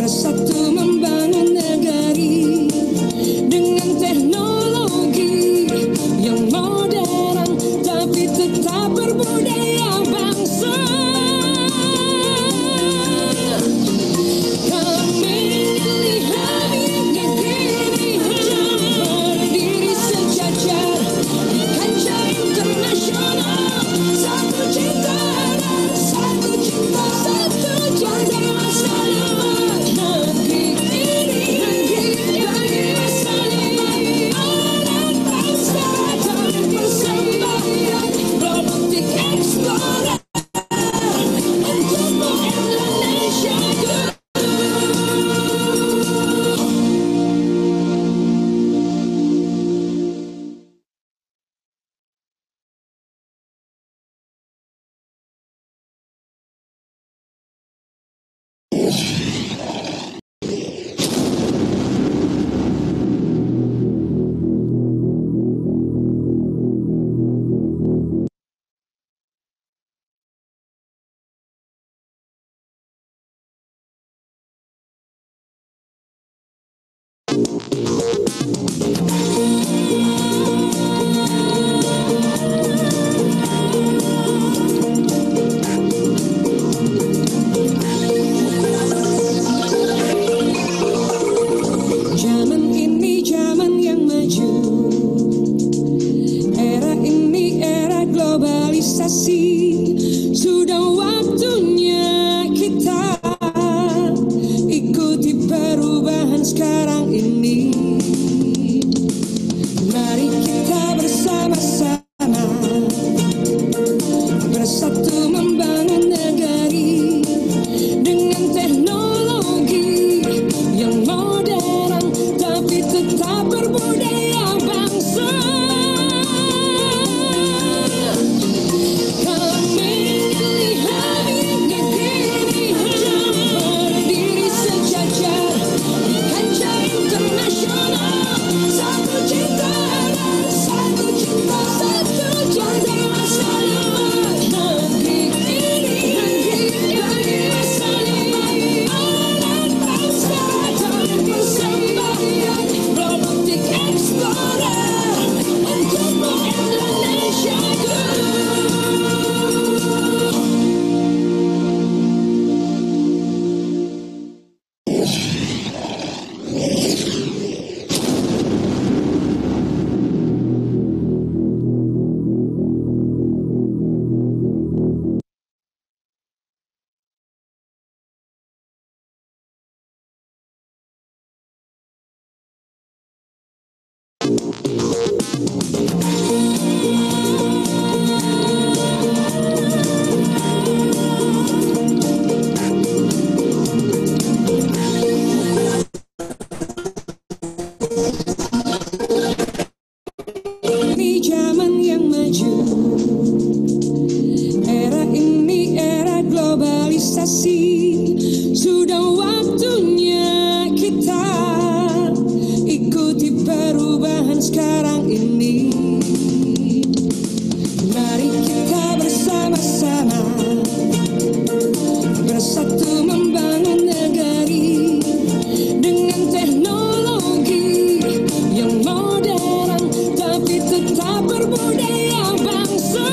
bersatu membangun negeri dengan teknologi yang modern tapi tetap berbudaya bangsa. Kami lihat negeri berdiri sejajar di kancah internasional. Satu cinta dan satu cinta, satu janji masa depan. Negeri ini bagi masa depan. Anak bangsa dan persembahyan robotik explorer untukmu Indonesia. Zaman ini zaman yang maju, era ini era globalisasi. Sudah waktunya kita ikuti perubahan sekarang ini. Mari kita bersama-sama bersatu membangun negeri dengan teknologi yang modern tapi tetap berbudaya bangsa. Kami lihat negeri berdiri sejajar di kancah internasional. Satu cinta dan satu cinta, satu janji masa depan. Negeri ini bagi masa depan. Anak bangsa dan persembahyan robotik explorer untukmu Indonesia. Ini zaman yang maju, era ini era globalisasi. Sudah waktunya kita ikuti perubahan sekarang ini. Mari kita bersama-sama bersatu membangun negeri dengan teknologi yang modern tapi tetap berbudaya bangsa.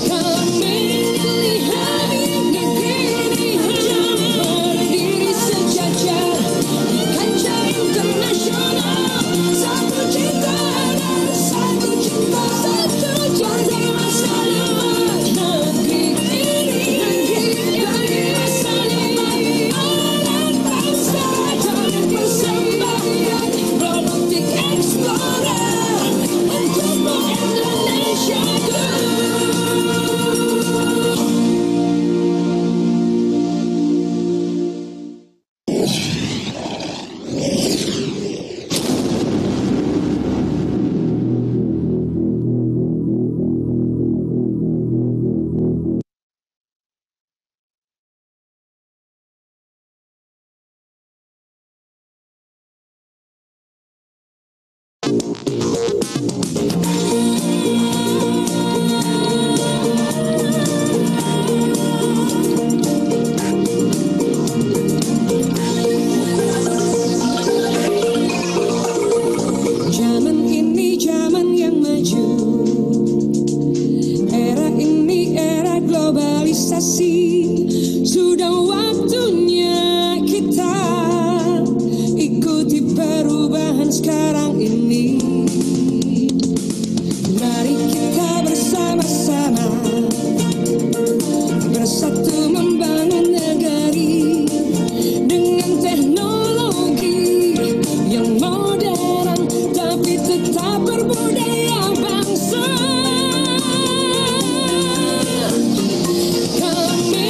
Kami lihat negeri berdiri sejajar di kancah internasional. Satu cinta dan satu cinta, satu janji masa depan. Negeri ini bagi masa depan. Anak bangsa dan persembahyan robotik explorer untukmu Indonesia. Sudah waktunya kita ikuti perubahan sekarang ini. Mari kita bersama-sama bersatu membangun negeri dengan teknologi yang modern tapi tetap berbudaya bangsa. Kami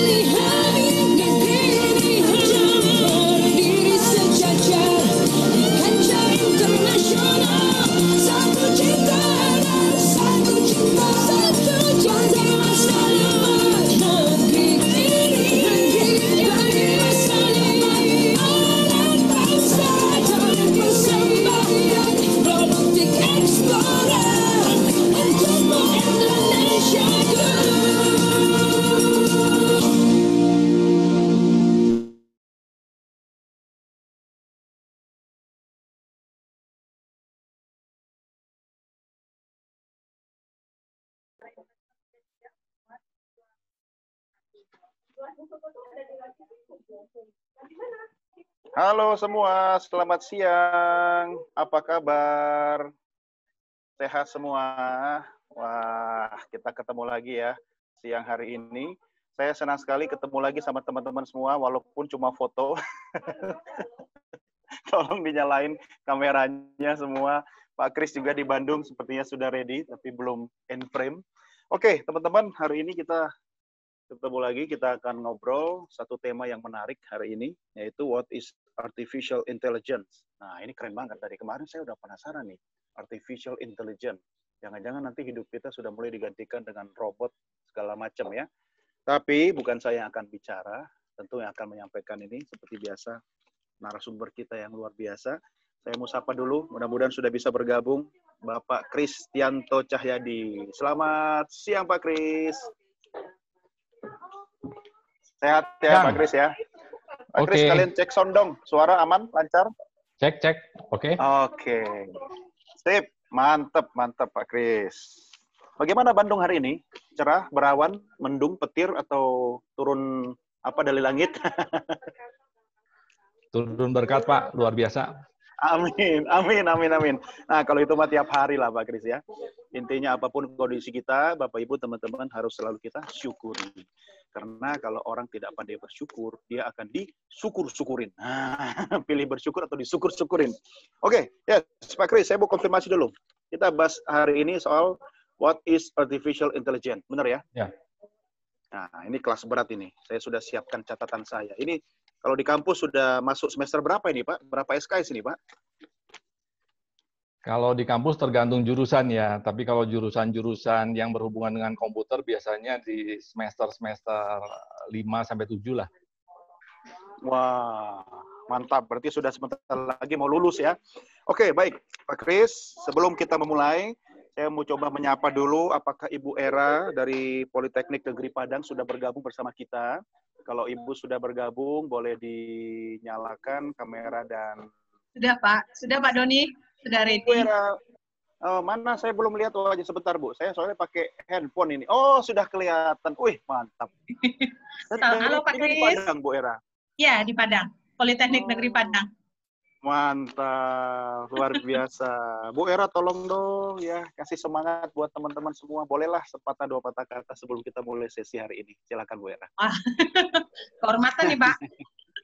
lihat negeri hanya berdiri sejajar di kancah internasional. Satu cinta dan satu cinta, satu cinta masa depan negeri ini, bagi masa depan anak bangsa dan persembahkan robotik explorer untukmu Indonesia dulu. Halo semua, selamat siang. Apa kabar? Sehat semua? Wah, kita ketemu lagi ya siang hari ini. Saya senang sekali ketemu lagi sama teman-teman semua, walaupun cuma foto. Tolong dinyalain kameranya semua. Pak Kris juga di Bandung sepertinya sudah ready, tapi belum in frame. Oke, teman-teman, hari ini kita ketemu lagi, kita akan ngobrol satu tema yang menarik hari ini, yaitu what is artificial intelligence. Nah, ini keren banget. Dari kemarin saya udah penasaran nih, artificial intelligence. Jangan-jangan nanti hidup kita sudah mulai digantikan dengan robot segala macam ya. Tapi bukan saya yang akan bicara, tentu yang akan menyampaikan ini seperti biasa narasumber kita yang luar biasa. Saya mau sapa dulu, mudah-mudahan sudah bisa bergabung Bapak Kristianto Cahyadi. Selamat siang Pak Kris. Sehat ya Pak Kris ya. Pak Kris, kalian cek sound dong. Suara aman, lancar? Cek. Oke. Oke. Sip, mantap Pak Kris. Bagaimana Bandung hari ini? Cerah, berawan, mendung, petir, atau turun apa dari langit? Turun berkat Pak, luar biasa. Amin. Nah, kalau itu mah tiap hari lah Pak Kris ya. Intinya apapun kondisi kita, Bapak Ibu, teman-teman harus selalu kita syukuri. Karena kalau orang tidak pandai bersyukur, dia akan disyukur-syukurin. Nah, pilih bersyukur atau disyukur-syukurin. Oke, ya Pak Kris, saya mau konfirmasi dulu. Kita bahas hari ini soal what is artificial intelligence. Benar ya? Ya. Nah, ini kelas berat ini. Saya sudah siapkan catatan saya. Ini kalau di kampus sudah masuk semester berapa ini, Pak? Berapa SKS ini, Pak? Kalau di kampus tergantung jurusan ya, tapi kalau jurusan-jurusan yang berhubungan dengan komputer biasanya di semester 5-7 lah. Wah, mantap. Berarti sudah sebentar lagi mau lulus ya. Oke, baik. Pak Kris, sebelum kita memulai, saya mau coba menyapa dulu apakah Ibu Era dari Politeknik Negeri Padang sudah bergabung bersama kita. Kalau Ibu sudah bergabung, boleh dinyalakan kamera dan... Sudah Pak Doni. Sudah ready. Ibu Era, mana saya belum lihat wajah sebentar, Bu. Saya soalnya pakai handphone ini. Oh, sudah kelihatan. Wih, mantap. Halo Pak Kris. Ini di Padang, Bu Era? Ya, di Padang. Politeknik Negeri Padang. Mantap, luar biasa. Bu Era, tolong dong ya, kasih semangat buat teman-teman semua. Bolehlah sepatah dua patah kata sebelum kita mulai sesi hari ini. Silakan Bu Era. Kehormatan nih Pak.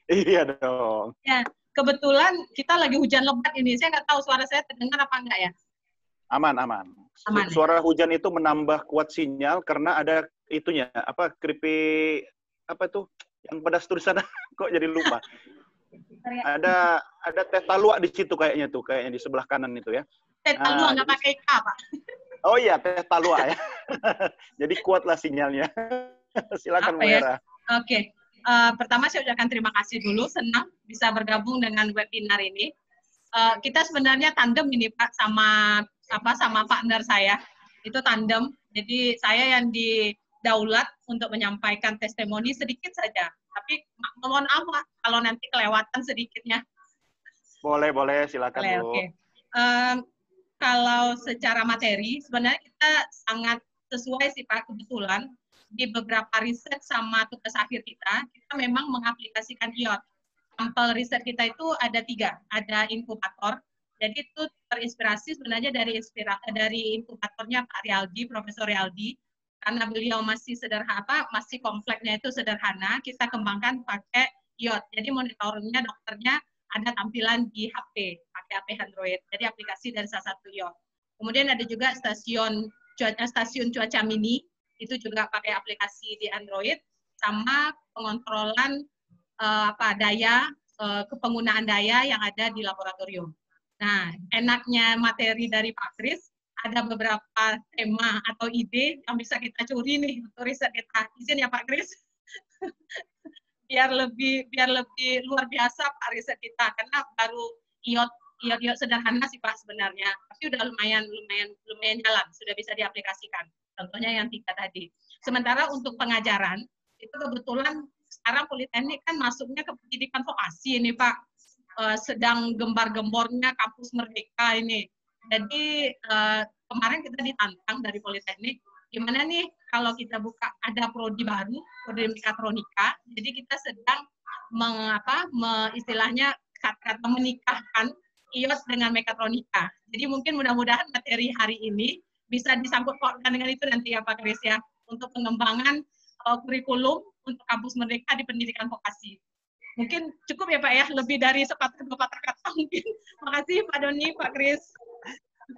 Iya dong. Ya, kebetulan kita lagi hujan lebat ini. Saya nggak tahu suara saya terdengar apa enggak ya. Aman. Suara hujan itu menambah kuat sinyal karena ada itunya, apa keripik apa tuh yang pedas tulisan kok jadi lupa. Ada teh talua di situ kayaknya di sebelah kanan itu ya. Teh talua nggak pakai K, Pak. Oh iya, teh talua ya. Jadi kuatlah sinyalnya. Silakan Bu Era. Oke. Pertama saya ucapkan terima kasih dulu, senang bisa bergabung dengan webinar ini. Kita sebenarnya tandem ini Pak sama partner saya. Itu tandem. Jadi saya yang didaulat untuk menyampaikan testimoni sedikit saja. Tapi mohon maaf Pak, kalau nanti kelewatan sedikitnya. Boleh, silakan Bu. Oke. Kalau secara materi sebenarnya kita sangat sesuai sih Pak, kebetulan di beberapa riset sama tugas akhir kita memang mengaplikasikan IOT. Sampel riset kita itu ada 3, ada inkubator. Jadi itu terinspirasi sebenarnya dari inkubatornya Pak Rialdi, Profesor Rialdi, karena beliau masih sederhana, masih kompleksnya itu sederhana, kita kembangkan pakai IOT. Jadi monitoringnya dokternya ada tampilan di HP, pakai HP Android. Jadi aplikasi dari salah satu IOT. Kemudian ada juga stasiun cuaca mini, itu juga pakai aplikasi di Android, sama pengontrolan penggunaan daya yang ada di laboratorium. Nah, enaknya materi dari Pak Kris, ada beberapa tema atau ide yang bisa kita curi nih untuk riset kita. Izin ya Pak Kris. biar lebih luar biasa Pak riset kita, karena baru IOT sederhana sih Pak sebenarnya, tapi udah lumayan jalan, sudah bisa diaplikasikan. Contohnya yang 3 tadi. Sementara untuk pengajaran, itu kebetulan sekarang Politeknik kan masuknya ke pendidikan vokasi ini Pak, sedang gembar-gembornya kampus merdeka ini. Jadi kemarin kita ditantang dari Politeknik, gimana nih kalau kita buka ada prodi baru, prodi mekatronika. Jadi kita sedang istilahnya kata menikahkan IOT dengan mekatronika. Jadi mungkin mudah-mudahan materi hari ini bisa disangkut pautkan dengan itu nanti ya Pak Kris ya, untuk pengembangan kurikulum untuk kampus merdeka di pendidikan vokasi. Mungkin cukup ya Pak ya, lebih dari sepatah 2 patah kata mungkin. Makasih Pak Doni, Pak Kris.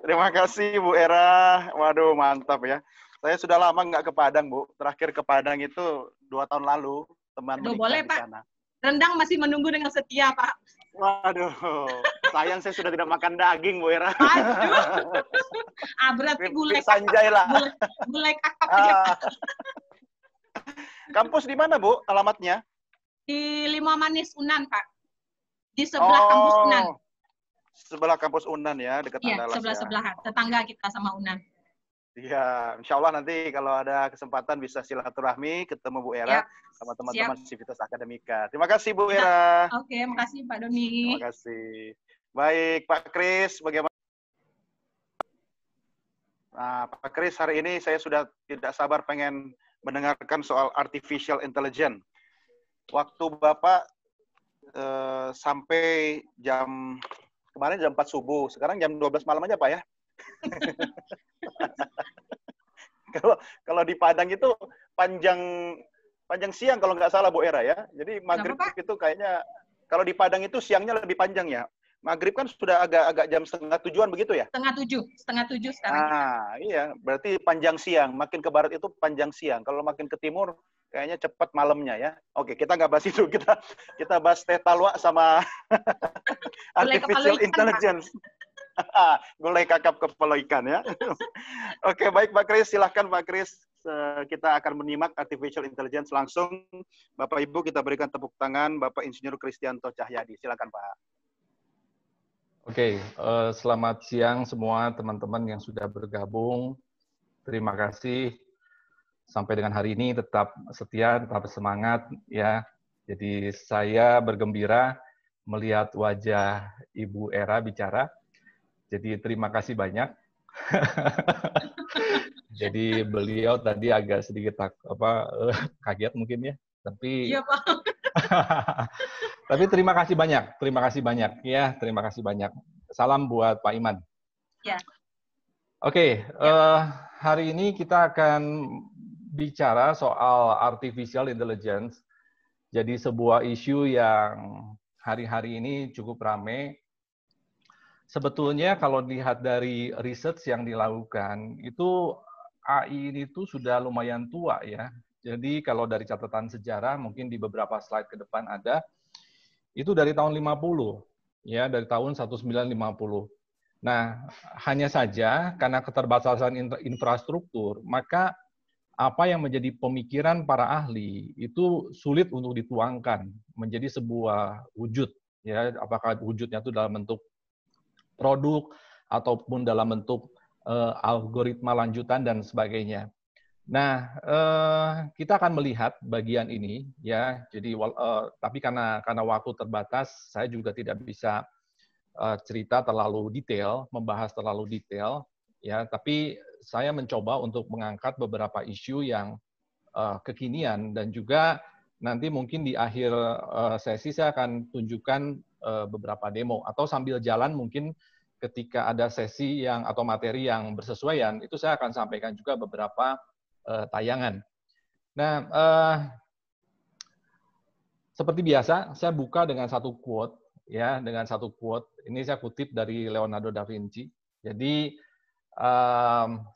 Terima kasih Bu Era. Waduh, mantap ya. Saya sudah lama nggak ke Padang, Bu. Terakhir ke Padang itu 2 tahun lalu. Teman menikah boleh, di Pak. sana. Rendang masih menunggu dengan setia, Pak. Waduh, sayang saya sudah tidak makan daging, Bu Era. Aduh. Berarti gulai Sanjay lah. Gulai kakap aja, Pak. Kampus di mana, Bu, alamatnya? Di Lima Manis Unan, Pak. Di sebelah kampus Unan. Sebelah kampus Unan ya, dekat Andalas. Iya, sebelah-sebelahan. Tetangga kita sama Unan. Iya, insya Allah nanti kalau ada kesempatan bisa silaturahmi, ketemu Bu Era sama teman-teman Civitas Akademika. Terima kasih Bu Era. Oke, makasih Pak Doni. Terima kasih. Baik, Pak Kris, bagaimana? Nah, Pak Kris, hari ini saya sudah tidak sabar pengen mendengarkan soal artificial intelligence. Waktu Bapak sampai kemarin jam 4 subuh, sekarang jam 12 malam aja Pak ya. Kalau di Padang itu panjang siang kalau nggak salah Bu Era ya. Jadi maghrib itu kayaknya kalau di Padang itu siangnya lebih panjang ya. Maghrib kan sudah agak jam 6:30 begitu ya? Setengah tujuh sekarang. Nah, iya, berarti panjang siang. Makin ke barat itu panjang siang. Kalau makin ke timur kayaknya cepat malamnya ya. Oke, kita nggak bahas itu. Kita bahas teh talua sama artificial intelligence. Gulai kakap kepala ikan ya. Oke, baik Pak Kris, silahkan Pak Kris. Kita akan menyimak artificial intelligence langsung. Bapak Ibu kita berikan tepuk tangan Bapak Insinyur Kristianto Cahyadi. Silakan Pak. Oke, selamat siang semua teman-teman yang sudah bergabung. Terima kasih. Sampai dengan hari ini tetap setia, tetap semangat ya. Jadi saya bergembira melihat wajah Ibu Era bicara. Jadi terima kasih banyak. Jadi beliau tadi agak sedikit kaget mungkin ya, tapi iya, Pak. tapi terima kasih banyak ya, terima kasih banyak. Salam buat Pak Iman. Ya. Oke, hari ini kita akan bicara soal artificial intelligence. Jadi sebuah isu yang hari-hari ini cukup ramai. Sebetulnya kalau dilihat dari research yang dilakukan, itu AI ini tuh sudah lumayan tua ya. Jadi kalau dari catatan sejarah, mungkin di beberapa slide ke depan ada, itu dari tahun 50, ya dari tahun 1950. Nah, hanya saja karena keterbatasan infrastruktur, maka apa yang menjadi pemikiran para ahli itu sulit untuk dituangkan menjadi sebuah wujud. Ya, apakah wujudnya itu dalam bentuk produk ataupun dalam bentuk algoritma lanjutan dan sebagainya. Nah, kita akan melihat bagian ini ya. Jadi tapi karena waktu terbatas, saya juga tidak bisa cerita terlalu detail, membahas terlalu detail ya, tapi saya mencoba untuk mengangkat beberapa isu yang kekinian, dan juga nanti mungkin di akhir sesi saya akan tunjukkan beberapa demo, atau sambil jalan mungkin ketika ada sesi yang atau materi yang bersesuaian, itu saya akan sampaikan juga beberapa tayangan. Nah, seperti biasa, saya buka dengan satu quote, ya, dengan satu quote. Ini saya kutip dari Leonardo da Vinci. Jadi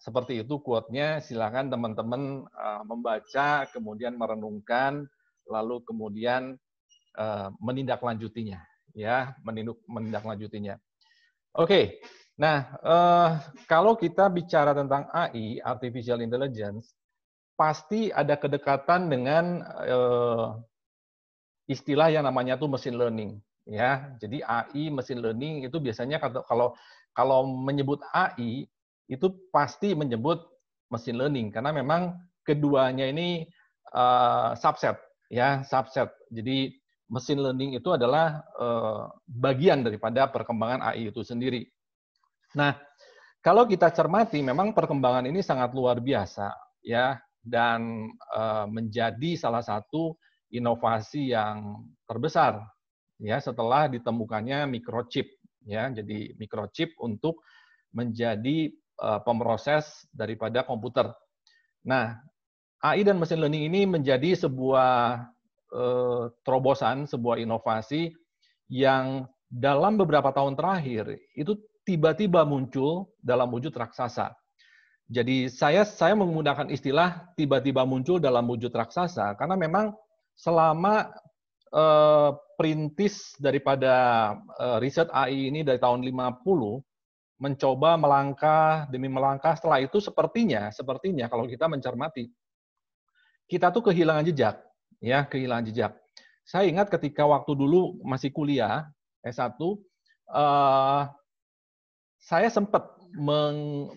seperti itu quote-nya. Silakan teman-teman membaca, kemudian merenungkan, lalu kemudian menindaklanjutinya, ya, menindaklanjutinya. Oke, nah kalau kita bicara tentang AI, artificial intelligence, pasti ada kedekatan dengan istilah yang namanya tuh machine learning, ya. Jadi AI, machine learning itu biasanya kalau menyebut AI itu pasti menyebut machine learning, karena memang keduanya ini subset, ya, subset. Jadi machine learning itu adalah bagian daripada perkembangan AI itu sendiri. Nah, kalau kita cermati, memang perkembangan ini sangat luar biasa, ya, dan menjadi salah satu inovasi yang terbesar, ya, setelah ditemukannya microchip, ya. Jadi microchip untuk menjadi pemroses daripada komputer. Nah, AI dan machine learning ini menjadi sebuah terobosan, sebuah inovasi yang dalam beberapa tahun terakhir itu tiba-tiba muncul dalam wujud raksasa. Jadi saya menggunakan istilah tiba-tiba muncul dalam wujud raksasa karena memang selama perintis daripada riset AI ini dari tahun 50 mencoba melangkah demi melangkah, setelah itu sepertinya kalau kita mencermati, kita tuh kehilangan jejak, ya, kehilangan jejak. Saya ingat ketika waktu dulu masih kuliah S1, saya sempat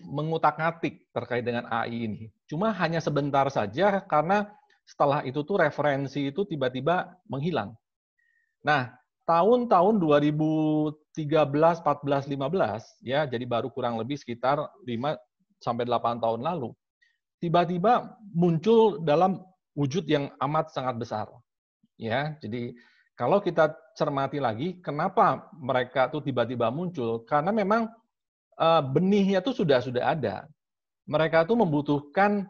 mengutak-atik terkait dengan AI ini. Cuma hanya sebentar saja karena setelah itu tuh referensi itu tiba-tiba menghilang. Nah, tahun-tahun 2013, 14, 15, ya, jadi baru kurang lebih sekitar 5 sampai 8 tahun lalu, tiba-tiba muncul dalam wujud yang amat sangat besar. Ya, jadi kalau kita cermati lagi, kenapa mereka tuh tiba-tiba muncul? Karena memang benihnya tuh sudah ada. Mereka tuh membutuhkan,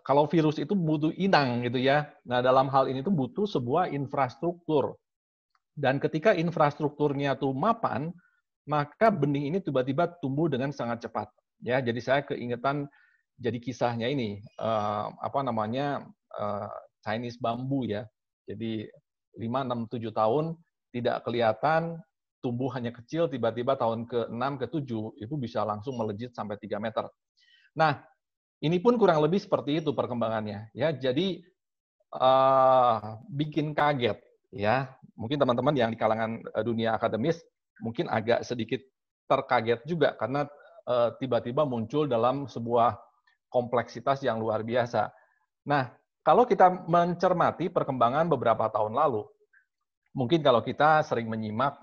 kalau virus itu butuh inang gitu ya. Nah, dalam hal ini tuh butuh sebuah infrastruktur. Dan ketika infrastrukturnya tuh mapan, maka benih ini tiba-tiba tumbuh dengan sangat cepat. Ya, jadi saya keingetan jadi kisahnya ini Chinese bambu, ya. Jadi 5, 6, 7 tahun tidak kelihatan, tumbuh hanya kecil, tiba-tiba tahun ke-6, ke-7 itu bisa langsung melejit sampai 3 meter. Nah, ini pun kurang lebih seperti itu perkembangannya, ya. Jadi bikin kaget, ya. Mungkin teman-teman yang di kalangan dunia akademis mungkin agak sedikit terkaget juga karena tiba-tiba muncul dalam sebuah kompleksitas yang luar biasa. Nah, kalau kita mencermati perkembangan beberapa tahun lalu, mungkin kalau kita sering menyimak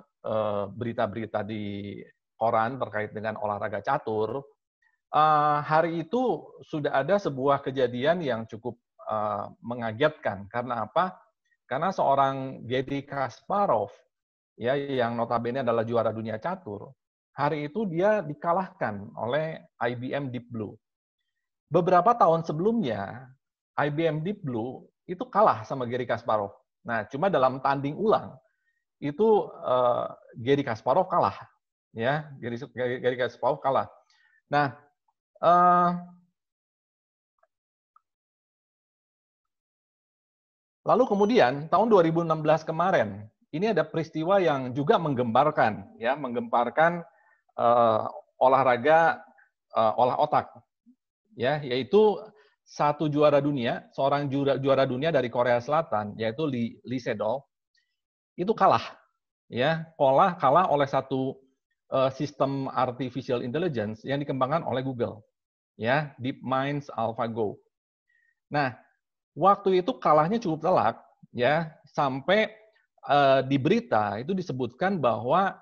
berita-berita di koran terkait dengan olahraga catur, hari itu sudah ada sebuah kejadian yang cukup mengagetkan. Karena apa? Karena seorang Garry Kasparov, ya, yang notabene adalah juara dunia catur, hari itu dia dikalahkan oleh IBM Deep Blue. Beberapa tahun sebelumnya, IBM Deep Blue itu kalah sama Garry Kasparov. Nah, cuma dalam tanding ulang itu Garry Kasparov kalah, ya, Garry Kasparov kalah. Nah, lalu kemudian tahun 2016 kemarin ini ada peristiwa yang juga menggemparkan, ya, olahraga olah otak, ya, yaitu satu juara dunia, seorang juara dunia dari Korea Selatan, yaitu Lee Sedol, itu kalah, ya, kalah oleh satu sistem artificial intelligence yang dikembangkan oleh Google, ya, DeepMind's AlphaGo. Nah, waktu itu kalahnya cukup telak, ya, sampai di berita itu disebutkan bahwa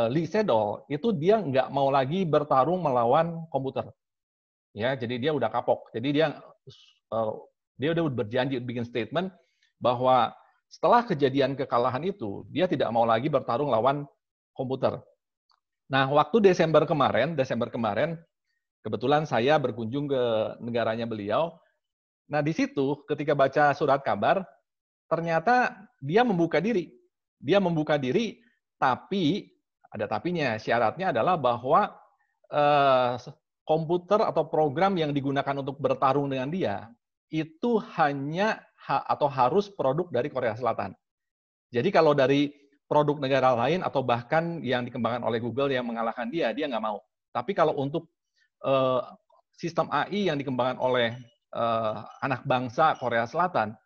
Lee Sedol itu dia nggak mau lagi bertarung melawan komputer, ya, jadi dia udah kapok, jadi dia Dia udah berjanji bikin statement bahwa setelah kejadian kekalahan itu, dia tidak mau lagi bertarung lawan komputer. Nah, waktu Desember kemarin, kebetulan saya berkunjung ke negaranya beliau. Nah, di situ ketika baca surat kabar, ternyata dia membuka diri. Dia membuka diri, tapi ada tapinya. Syaratnya adalah bahwa komputer atau program yang digunakan untuk bertarung dengan dia itu hanya atau harus produk dari Korea Selatan. Jadi kalau dari produk negara lain atau bahkan yang dikembangkan oleh Google yang mengalahkan dia nggak mau. Tapi kalau untuk sistem AI yang dikembangkan oleh anak bangsa Korea Selatan,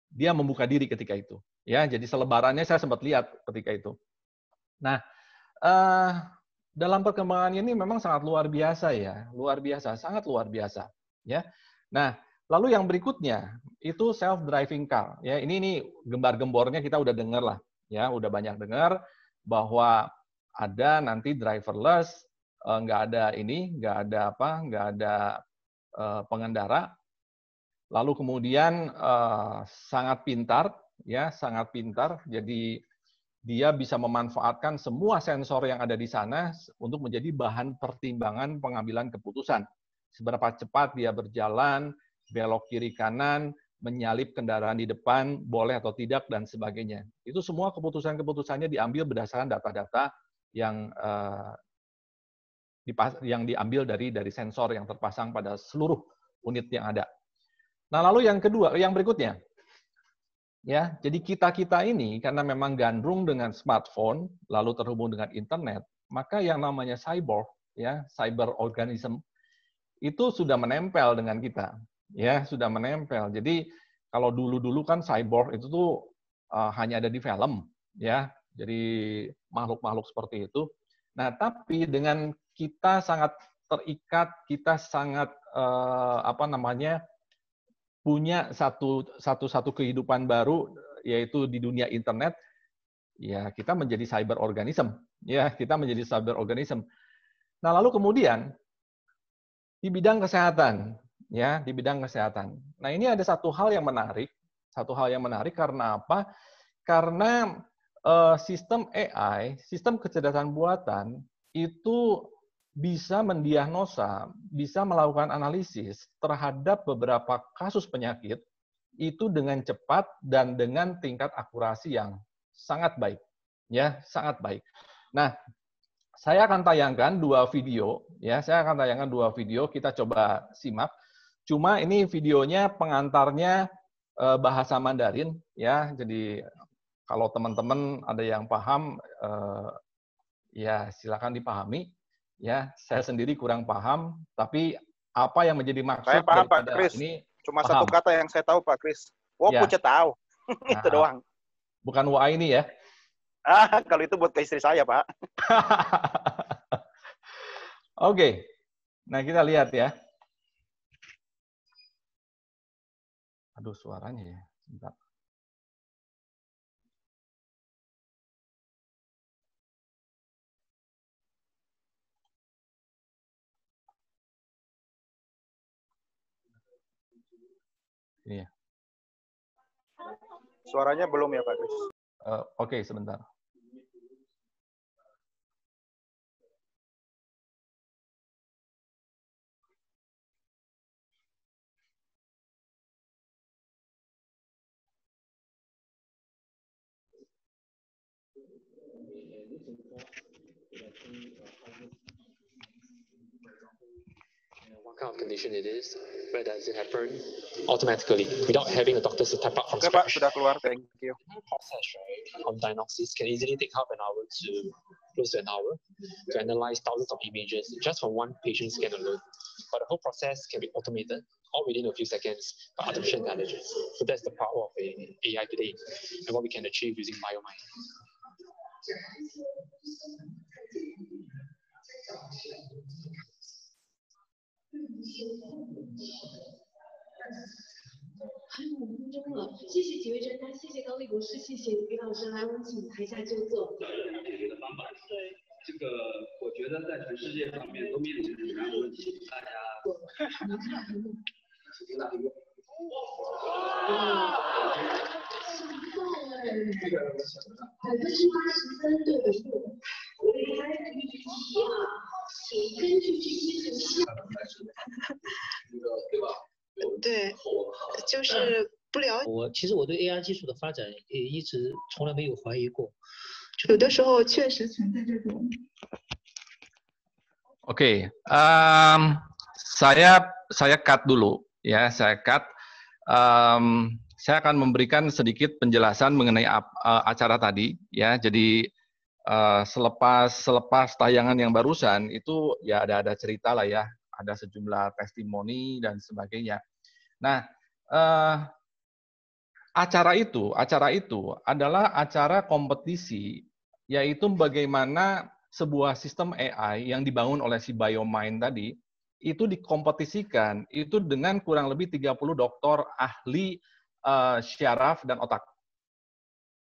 dia membuka diri ketika itu. Ya, jadi selebarannya saya sempat lihat ketika itu. Nah, dalam perkembangannya ini memang sangat luar biasa ya, sangat luar biasa. Ya, nah lalu yang berikutnya itu self-driving car. Ya, ini gembar-gembornya kita udah dengar lah, ya, udah banyak dengar bahwa ada nanti driverless, nggak ada pengendara. Lalu kemudian sangat pintar, ya, sangat pintar. Jadi dia bisa memanfaatkan semua sensor yang ada di sana untuk menjadi bahan pertimbangan pengambilan keputusan. Seberapa cepat dia berjalan, belok kiri kanan, menyalip kendaraan di depan, boleh atau tidak, dan sebagainya. Itu semua keputusan-keputusannya diambil berdasarkan data-data yang diambil dari sensor yang terpasang pada seluruh unit yang ada. Nah, lalu yang berikutnya, ya, jadi kita ini karena memang gandrung dengan smartphone, lalu terhubung dengan internet, maka yang namanya cyborg, ya, cyber organism, itu sudah menempel dengan kita, ya, sudah menempel. Jadi kalau dulu kan cyborg itu tuh hanya ada di film, ya, jadi makhluk-makhluk seperti itu. Nah, tapi dengan kita sangat terikat, kita sangat punya satu kehidupan baru, yaitu di dunia internet, ya kita menjadi cyber organism, ya, kita menjadi cyber organism. Nah, lalu kemudian di bidang kesehatan, ya, di bidang kesehatan. Nah, ini ada satu hal yang menarik karena apa? Karena sistem AI, sistem kecerdasan buatan itu bisa mendiagnosa, bisa melakukan analisis terhadap beberapa kasus penyakit itu dengan cepat dan dengan tingkat akurasi yang sangat baik, ya, sangat baik. Nah, saya akan tayangkan dua video, ya. Saya akan tayangkan dua video. Kita coba simak. Cuma ini videonya pengantarnya bahasa Mandarin, ya. Jadi kalau teman-teman ada yang paham, ya silakan dipahami. Ya, saya sendiri kurang paham. Tapi apa yang menjadi maksud Saya paham, Pak daripada Kris. ini? Cuma paham. satu kata yang saya tahu, Pak Kris. Ya. Pucat tahu. Itu doang. Bukan wa ini ya. Kalau itu buat ke istri saya, Pak. Oke. Nah, kita lihat ya. Aduh, suaranya ya. Bentar. Ini ya. Suaranya belum ya, Pak Kris? Oke, sebentar. What kind of condition it is? Where does it happen? Automatically, without having a doctor to type up from Oke, Pak, scratch. sudah keluar. Thank you. The process, right, of diagnosis can easily take half an hour to close to an hour to analyze thousands of images just from one patient scan alone. But the whole process can be automated all within a few seconds by artificial intelligence. So that's the power of AI today and what we can achieve using BioMind. 对，就是不了解。其实我对 AI 技术的发展也一直从来没有怀疑过。有的时候确实存在这种。Oke, saya cut dulu ya, saya cut. Saya akan memberikan sedikit penjelasan mengenai acara tadi ya. Jadi selepas tayangan yang barusan itu ya ada cerita lah ya, ada sejumlah testimoni dan sebagainya. Nah, acara itu adalah acara kompetisi, yaitu bagaimana sebuah sistem AI yang dibangun oleh si BioMind tadi itu dikompetisikan itu dengan kurang lebih 30 dokter ahli syaraf dan otak.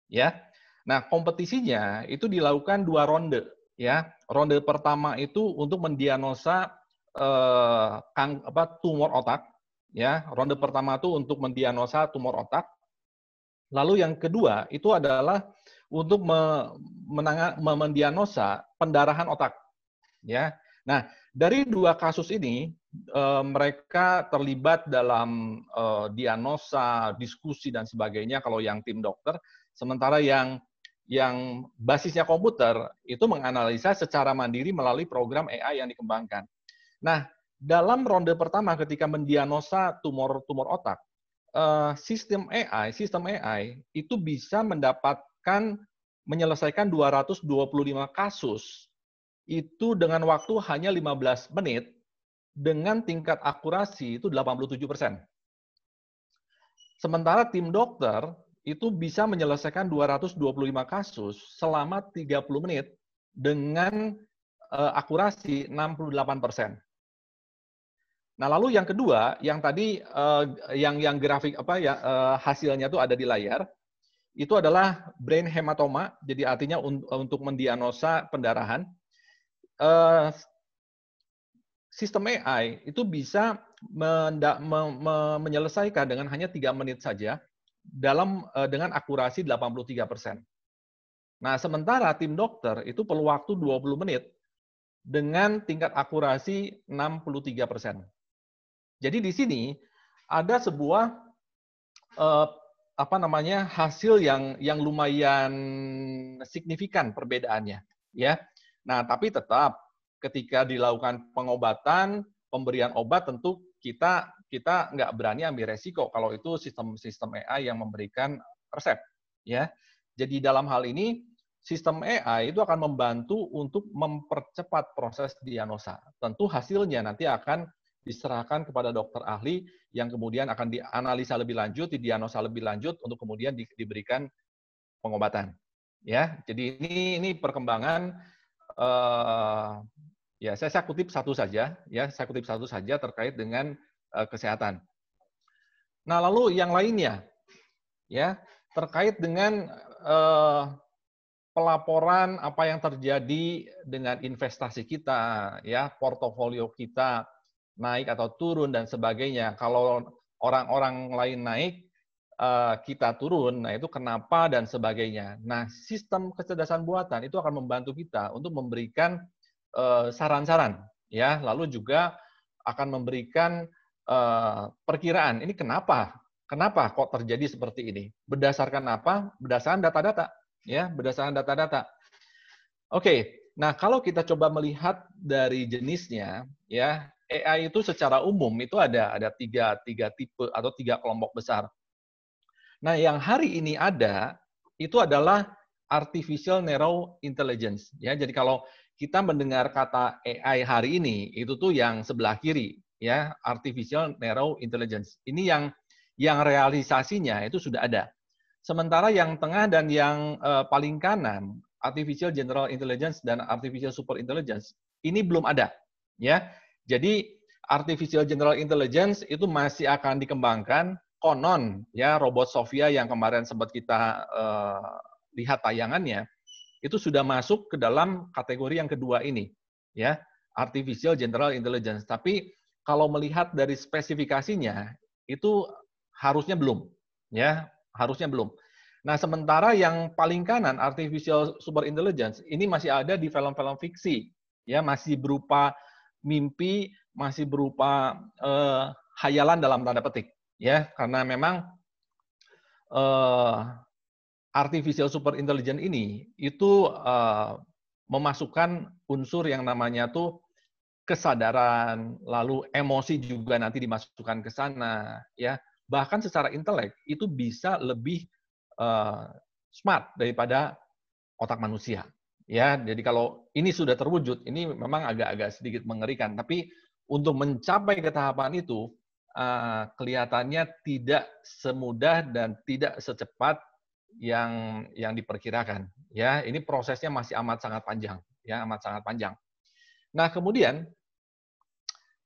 Ya. Nah, kompetisinya itu dilakukan 2 ronde ya. Ronde pertama itu untuk mendiagnosa tumor otak ya. Ronde pertama itu untuk mendiagnosa tumor otak. Lalu yang kedua itu adalah untuk mendiagnosa pendarahan otak. Ya. Nah, dari 2 kasus ini mereka terlibat dalam diagnosa, diskusi dan sebagainya kalau yang tim dokter, sementara yang basisnya komputer itu menganalisa secara mandiri melalui program AI yang dikembangkan. Nah, dalam ronde pertama ketika mendiagnosa tumor otak, sistem AI itu bisa menyelesaikan 225 kasus itu dengan waktu hanya 15 menit dengan tingkat akurasi itu 87%. Sementara tim dokter itu bisa menyelesaikan 225 kasus selama 30 menit dengan akurasi 68%. Nah, lalu yang kedua, yang tadi yang grafik hasilnya itu ada di layar, itu adalah brain hematoma, jadi artinya untuk mendiagnosa pendarahan. Sistem AI itu bisa menyelesaikan dengan hanya 3 menit saja dengan akurasi 83%. Nah, sementara tim dokter itu perlu waktu 20 menit dengan tingkat akurasi 63%. Jadi di sini ada sebuah hasil yang lumayan signifikan perbedaannya, ya. Nah, tapi tetap ketika dilakukan pengobatan, pemberian obat tentu kita nggak berani ambil resiko kalau itu sistem AI yang memberikan resep, ya. Jadi dalam hal ini sistem AI itu akan membantu untuk mempercepat proses diagnosa. Tentu hasilnya nanti akan diserahkan kepada dokter ahli yang kemudian akan dianalisa lebih lanjut, didiagnosa lebih lanjut untuk kemudian diberikan pengobatan. Ya, jadi ini perkembangan ya saya kutip satu saja terkait dengan kesehatan. Nah, lalu yang lainnya ya terkait dengan pelaporan apa yang terjadi dengan investasi kita, ya portofolio kita naik atau turun dan sebagainya. Kalau orang-orang lain naik, kita turun, nah itu kenapa dan sebagainya. Nah, sistem kecerdasan buatan itu akan membantu kita untuk memberikan saran-saran, ya. Lalu juga akan memberikan perkiraan. Ini kenapa kok terjadi seperti ini? Berdasarkan apa? Berdasarkan data-data, ya. Berdasarkan data-data. Oke. Nah, kalau kita coba melihat dari jenisnya, ya. AI itu secara umum itu ada tiga tipe atau 3 kelompok besar. Nah, yang hari ini ada itu adalah artificial narrow intelligence. Ya, jadi kalau kita mendengar kata AI hari ini itu tuh yang sebelah kiri, ya artificial narrow intelligence. Ini yang realisasinya itu sudah ada. Sementara yang tengah dan yang paling kanan, artificial general intelligence dan artificial super intelligence, ini belum ada, ya. Jadi artificial general intelligence itu masih akan dikembangkan. Konon ya robot Sophia yang kemarin sempat kita lihat tayangannya itu sudah masuk ke dalam kategori yang kedua ini, ya artificial general intelligence. Tapi kalau melihat dari spesifikasinya itu harusnya belum, ya, harusnya belum. Nah, sementara yang paling kanan, artificial super intelligence, ini masih ada di film-film fiksi, ya, masih berupa mimpi, masih berupa hayalan dalam tanda petik, ya, karena memang artificial super intelligence ini itu memasukkan unsur yang namanya tuh kesadaran, lalu emosi juga nanti dimasukkan ke sana, ya. Bahkan secara intelek itu bisa lebih smart daripada otak manusia, ya. Jadi kalau ini sudah terwujud, ini memang agak-agak sedikit mengerikan. Tapi untuk mencapai ke tahapan itu, kelihatannya tidak semudah dan tidak secepat yang diperkirakan, ya. Ini prosesnya masih amat sangat panjang, ya, amat sangat panjang. Nah, kemudian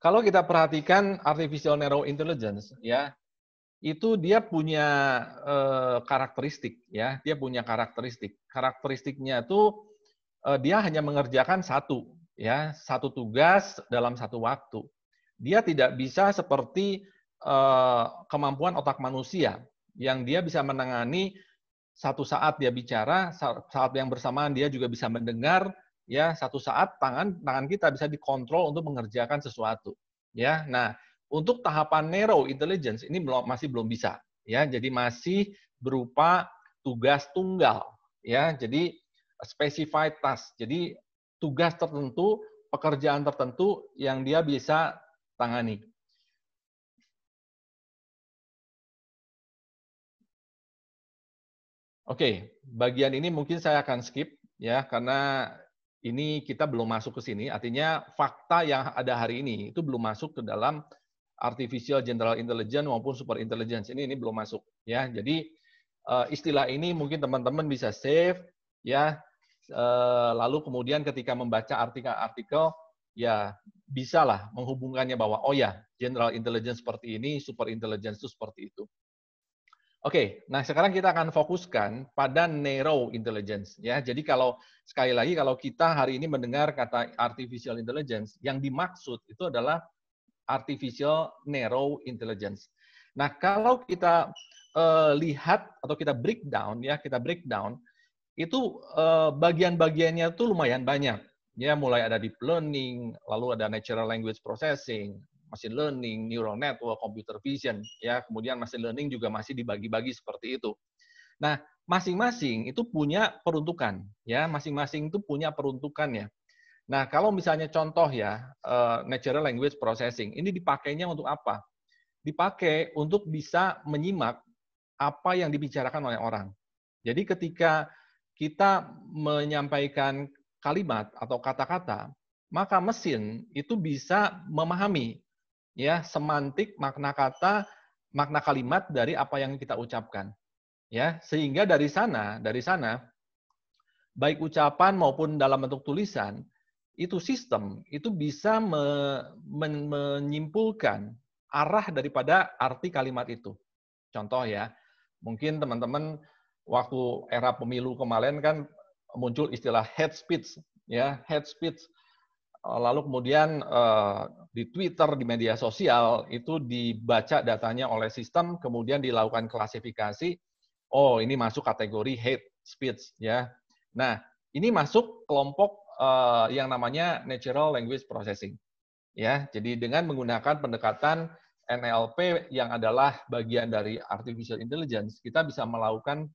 kalau kita perhatikan artificial narrow intelligence, ya, itu dia punya karakteristik, ya, dia punya karakteristik. Karakteristiknya tuh dia hanya mengerjakan satu, ya, satu tugas dalam satu waktu. Dia tidak bisa seperti kemampuan otak manusia yang dia bisa menangani satu saat dia bicara, saat yang bersamaan dia juga bisa mendengar, ya, satu saat tangan kita bisa dikontrol untuk mengerjakan sesuatu, ya. Nah, untuk tahapan narrow intelligence ini masih belum bisa, ya. Jadi masih berupa tugas tunggal, ya. Jadi specified task. Jadi tugas tertentu, pekerjaan tertentu yang dia bisa tangani. Oke, bagian ini mungkin saya akan skip, ya, karena ini kita belum masuk ke sini. Artinya fakta yang ada hari ini itu belum masuk ke dalam artificial general intelligence maupun super intelligence. Ini belum masuk, ya. Jadi istilah ini mungkin teman-teman bisa save, ya. Lalu kemudian ketika membaca artikel-artikel, ya bisalah menghubungkannya bahwa oh ya, general intelligence seperti ini, super intelligence itu seperti itu. Oke, nah sekarang kita akan fokuskan pada narrow intelligence, ya. Jadi kalau sekali lagi kalau kita hari ini mendengar kata artificial intelligence, yang dimaksud itu adalah artificial narrow intelligence. Nah, kalau kita lihat atau kita breakdown, ya, itu bagian-bagiannya tuh lumayan banyak, ya. Mulai ada deep learning, lalu ada natural language processing, machine learning, neural network, computer vision, ya. Kemudian machine learning juga masih dibagi-bagi seperti itu. Nah, masing-masing itu punya peruntukan, ya. Masing-masing itu punya peruntukannya. Nah, kalau misalnya contoh ya, natural language processing, ini dipakainya untuk apa? Dipakai untuk bisa menyimak apa yang dibicarakan oleh orang. Jadi ketika kita menyampaikan kalimat atau kata-kata, maka mesin itu bisa memahami, ya, semantik makna kata, makna kalimat dari apa yang kita ucapkan, ya. Sehingga dari sana baik ucapan maupun dalam bentuk tulisan, itu sistem itu bisa menyimpulkan arah daripada arti kalimat itu. Contoh ya, mungkin teman-teman waktu era pemilu kemarin kan muncul istilah hate speech, ya, hate speech. Lalu kemudian di Twitter, di media sosial itu dibaca datanya oleh sistem, kemudian dilakukan klasifikasi. Oh, ini masuk kategori hate speech, ya. Nah, ini masuk kelompok yang namanya natural language processing, ya. Jadi dengan menggunakan pendekatan NLP yang adalah bagian dari artificial intelligence, kita bisa melakukan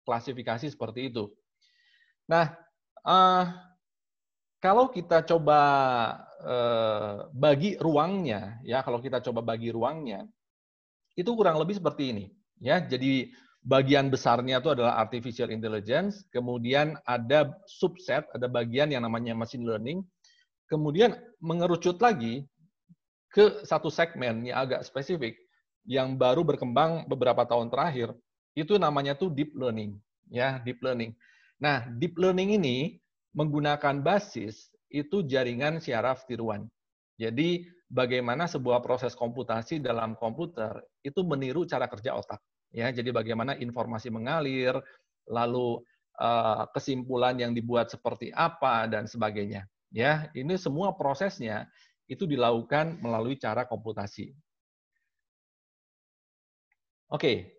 klasifikasi seperti itu. Nah, kalau kita coba bagi ruangnya, ya, kalau kita coba bagi ruangnya, itu kurang lebih seperti ini, ya. Jadi bagian besarnya itu adalah artificial intelligence, kemudian ada subset, ada bagian yang namanya machine learning, kemudian mengerucut lagi ke satu segmen yang agak spesifik, yang baru berkembang beberapa tahun terakhir, itu namanya tuh deep learning, ya, deep learning. Nah, deep learning ini menggunakan basis itu jaringan syaraf tiruan. Jadi bagaimana sebuah proses komputasi dalam komputer itu meniru cara kerja otak. Ya, jadi bagaimana informasi mengalir, lalu kesimpulan yang dibuat seperti apa dan sebagainya. Ya, ini semua prosesnya itu dilakukan melalui cara komputasi. Oke,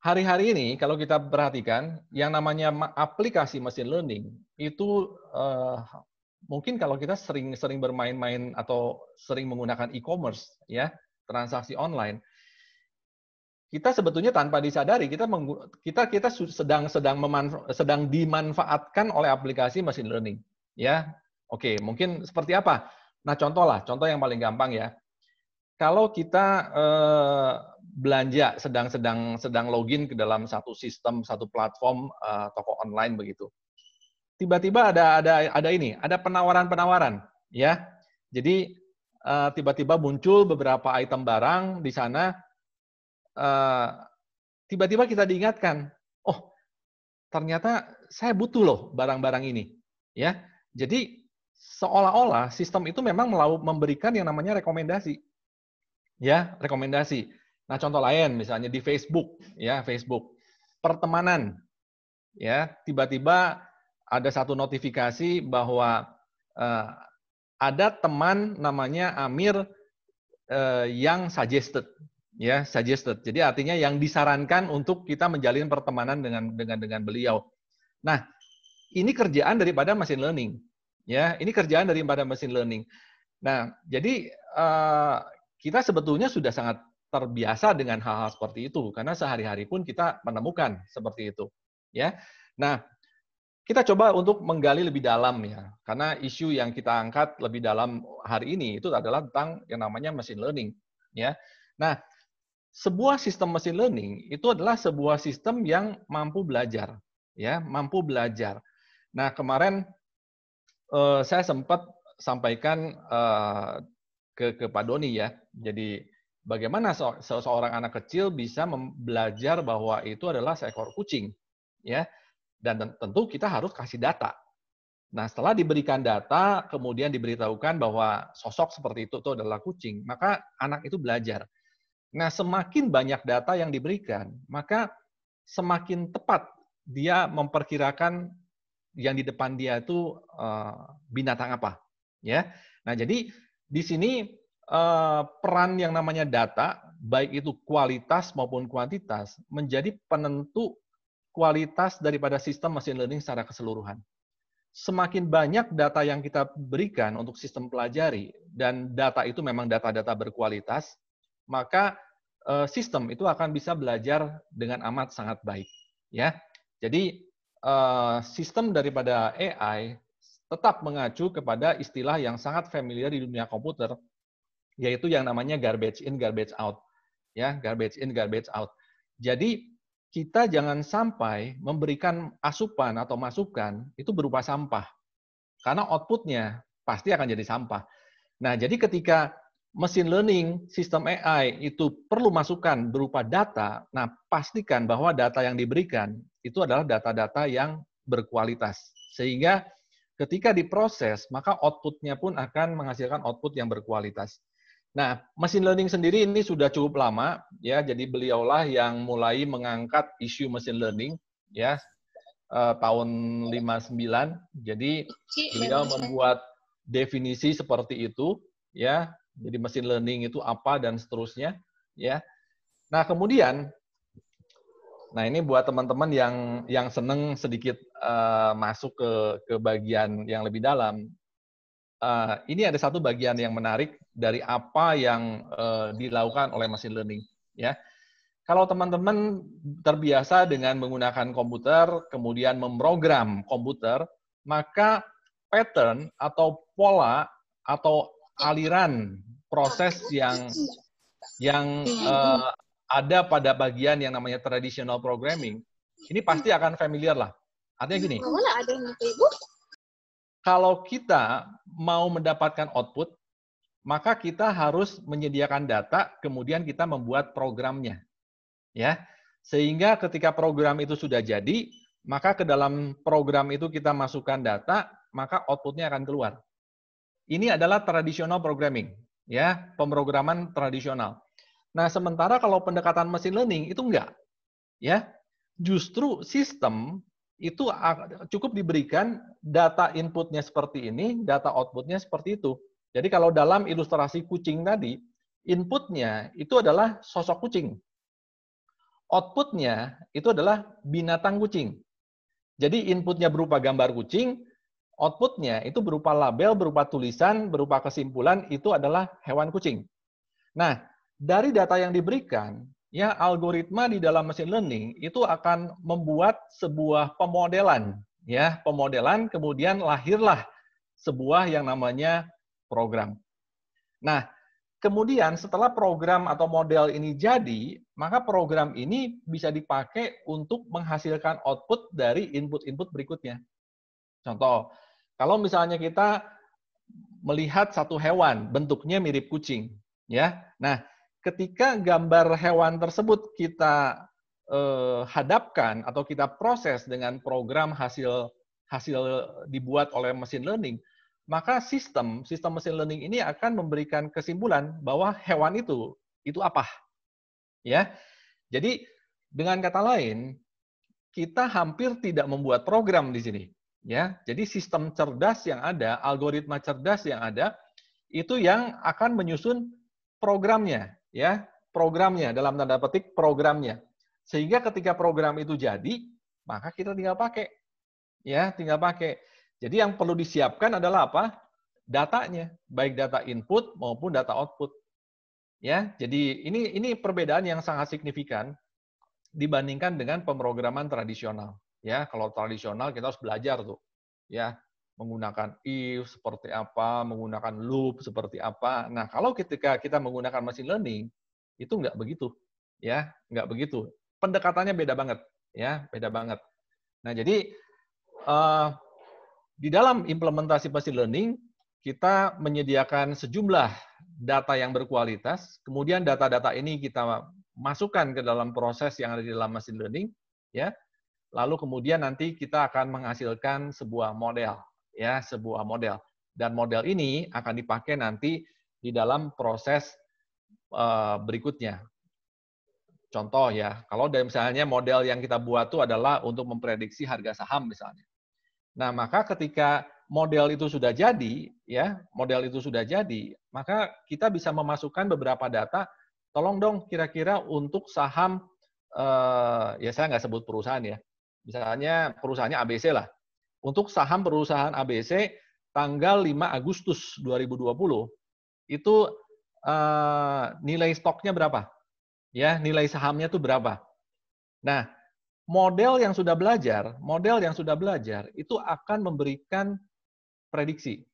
hari-hari ini kalau kita perhatikan, yang namanya aplikasi machine learning itu mungkin kalau kita sering bermain-main atau sering menggunakan e-commerce, ya, transaksi online, kita sebetulnya tanpa disadari kita sedang dimanfaatkan oleh aplikasi machine learning, ya. Oke, mungkin seperti apa? Nah, contoh yang paling gampang ya. Kalau kita belanja sedang login ke dalam satu sistem, satu platform toko online begitu. Tiba-tiba ada penawaran-penawaran, ya. Jadi tiba-tiba muncul beberapa item barang di sana. Tiba-tiba kita diingatkan, oh ternyata saya butuh loh barang-barang ini, ya. Jadi seolah-olah sistem itu memang memberikan yang namanya rekomendasi, ya, rekomendasi. Nah, contoh lain misalnya di Facebook, ya, Facebook pertemanan, ya, tiba-tiba ada satu notifikasi bahwa ada teman namanya Amir yang suggested. Ya, suggested. Jadi artinya yang disarankan untuk kita menjalin pertemanan dengan beliau. Nah, ini kerjaan daripada machine learning. Ya, ini kerjaan daripada machine learning. Nah, jadi kita sebetulnya sudah sangat terbiasa dengan hal-hal seperti itu karena sehari-hari pun kita menemukan seperti itu. Ya. Nah, kita coba untuk menggali lebih dalam ya. Karena isu yang kita angkat lebih dalam hari ini itu adalah tentang yang namanya machine learning, ya. Nah, sebuah sistem machine learning itu adalah sebuah sistem yang mampu belajar, ya, mampu belajar. Nah, kemarin saya sempat sampaikan ke Pak Doni ya. Jadi bagaimana seorang anak kecil bisa belajar bahwa itu adalah seekor kucing, ya. Dan tentu kita harus kasih data. Nah, setelah diberikan data, kemudian diberitahukan bahwa sosok seperti itu adalah kucing, maka anak itu belajar. Nah, semakin banyak data yang diberikan, maka semakin tepat dia memperkirakan yang di depan dia itu binatang apa, ya. Nah, jadi di sini peran yang namanya data, baik itu kualitas maupun kuantitas, menjadi penentu kualitas daripada sistem machine learning secara keseluruhan. Semakin banyak data yang kita berikan untuk sistem pelajari, dan data itu memang data-data berkualitas, maka sistem itu akan bisa belajar dengan amat sangat baik, ya. Jadi sistem daripada AI tetap mengacu kepada istilah yang sangat familiar di dunia komputer, yaitu yang namanya garbage in, garbage out, ya, garbage in, garbage out. Jadi kita jangan sampai memberikan asupan atau masukan itu berupa sampah, karena outputnya pasti akan jadi sampah. Nah, jadi ketika machine learning, sistem AI itu perlu masukan berupa data, nah pastikan bahwa data yang diberikan itu adalah data-data yang berkualitas. Sehingga ketika diproses, maka outputnya pun akan menghasilkan output yang berkualitas. Nah, machine learning sendiri ini sudah cukup lama, ya. Jadi beliaulah yang mulai mengangkat isu machine learning, ya, tahun 59. Jadi beliau membuat definisi seperti itu, ya. Jadi machine learning itu apa dan seterusnya, ya. Nah, kemudian, nah ini buat teman-teman yang seneng sedikit masuk ke bagian yang lebih dalam. Ini ada satu bagian yang menarik dari apa yang dilakukan oleh machine learning, ya. Kalau teman-teman terbiasa dengan menggunakan komputer, kemudian memprogram komputer, maka pattern atau pola atau aliran proses yang ada pada bagian yang namanya traditional programming, ini pasti akan familiar lah. Artinya gini, kalau kita mau mendapatkan output, maka kita harus menyediakan data, kemudian kita membuat programnya, ya. Sehingga ketika program itu sudah jadi, maka ke dalam program itu kita masukkan data, maka outputnya akan keluar. Ini adalah traditional programming, ya, pemrograman tradisional. Nah, sementara kalau pendekatan machine learning itu enggak, ya. Justru sistem itu cukup diberikan data inputnya seperti ini, data outputnya seperti itu. Jadi kalau dalam ilustrasi kucing tadi, inputnya itu adalah sosok kucing. outputnya itu adalah binatang kucing. Jadi inputnya berupa gambar kucing, outputnya itu berupa label, berupa tulisan, berupa kesimpulan, itu adalah hewan kucing. Nah, dari data yang diberikan, ya algoritma di dalam machine learning itu akan membuat sebuah pemodelan, ya pemodelan, kemudian lahirlah sebuah yang namanya program. Nah, kemudian setelah program atau model ini jadi, maka program ini bisa dipakai untuk menghasilkan output dari input-input berikutnya. Contoh, kalau misalnya kita melihat satu hewan, bentuknya mirip kucing, ya. Nah, ketika gambar hewan tersebut kita hadapkan atau kita proses dengan program hasil dibuat oleh machine learning, maka sistem machine learning ini akan memberikan kesimpulan bahwa hewan itu apa, ya. Jadi dengan kata lain, kita hampir tidak membuat program di sini, ya. Jadi sistem cerdas yang ada, algoritma cerdas yang ada, itu yang akan menyusun programnya, ya, programnya dalam tanda petik programnya. Sehingga ketika program itu jadi, maka kita tinggal pakai, ya, tinggal pakai. Jadi yang perlu disiapkan adalah apa? Datanya, baik data input maupun data output. Ya, jadi ini perbedaan yang sangat signifikan dibandingkan dengan pemrograman tradisional. Ya, kalau tradisional kita harus belajar tuh, ya, menggunakan if seperti apa, menggunakan loop seperti apa. Nah, kalau ketika kita menggunakan machine learning itu nggak begitu, ya, nggak begitu. Pendekatannya beda banget, ya, beda banget. Nah, jadi di dalam implementasi machine learning, kita menyediakan sejumlah data yang berkualitas, kemudian data-data ini kita masukkan ke dalam proses yang ada di dalam machine learning, ya. Lalu kemudian nanti kita akan menghasilkan sebuah model, ya, sebuah model. Dan model ini akan dipakai nanti di dalam proses berikutnya. Contoh ya, kalau misalnya model yang kita buat itu adalah untuk memprediksi harga saham misalnya. Nah, maka ketika model itu sudah jadi, ya, model itu sudah jadi, maka kita bisa memasukkan beberapa data. Tolong dong, kira-kira untuk saham, ya saya nggak sebut perusahaan ya, misalnya perusahaannya ABC lah. Untuk saham perusahaan ABC tanggal 5 Agustus 2020 itu nilai stoknya berapa? Ya, nilai sahamnya itu berapa? Nah, model yang sudah belajar itu akan memberikan prediksi,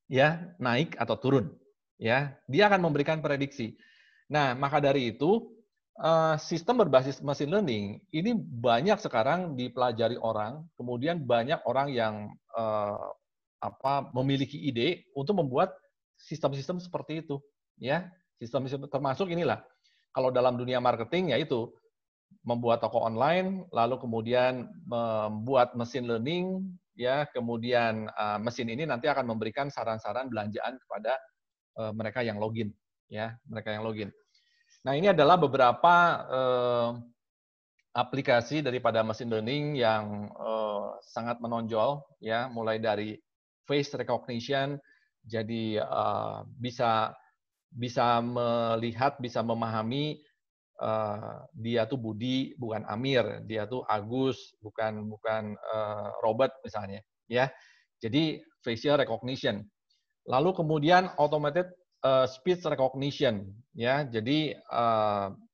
ya, naik atau turun, ya, dia akan memberikan prediksi. Nah, maka dari itu sistem berbasis machine learning ini banyak sekarang dipelajari orang, kemudian banyak orang yang memiliki ide untuk membuat sistem-sistem seperti itu, ya, sistem-sistem termasuk inilah. Kalau dalam dunia marketing yaitu membuat toko online, lalu kemudian membuat machine learning, ya, kemudian mesin ini nanti akan memberikan saran-saran belanjaan kepada mereka yang login, ya, mereka yang login. Nah, ini adalah beberapa aplikasi daripada machine learning yang sangat menonjol, ya, mulai dari face recognition, jadi bisa melihat, bisa memahami dia tuh Budi bukan Amir, dia tuh Agus bukan Robert misalnya, ya. Jadi facial recognition. Lalu kemudian automated speech recognition, ya. Jadi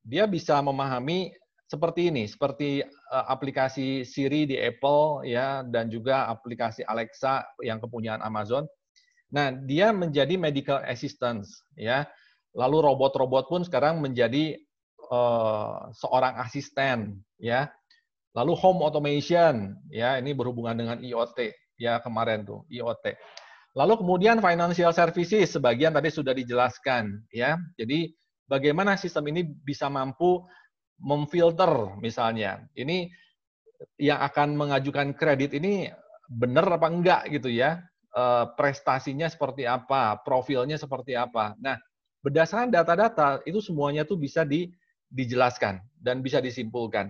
dia bisa memahami seperti ini, seperti aplikasi Siri di Apple, ya, dan juga aplikasi Alexa yang kepunyaan Amazon. Nah, dia menjadi medical assistance, ya. Lalu robot-robot pun sekarang menjadi seorang asisten, ya. Lalu home automation, ya, ini berhubungan dengan IoT, ya, kemarin tuh IoT. Lalu kemudian financial services, sebagian tadi sudah dijelaskan, ya. Jadi bagaimana sistem ini bisa mampu memfilter, misalnya, ini yang akan mengajukan kredit ini benar apa enggak gitu, ya. Prestasinya seperti apa, profilnya seperti apa. Nah, berdasarkan data-data itu semuanya tuh bisa dijelaskan dan bisa disimpulkan.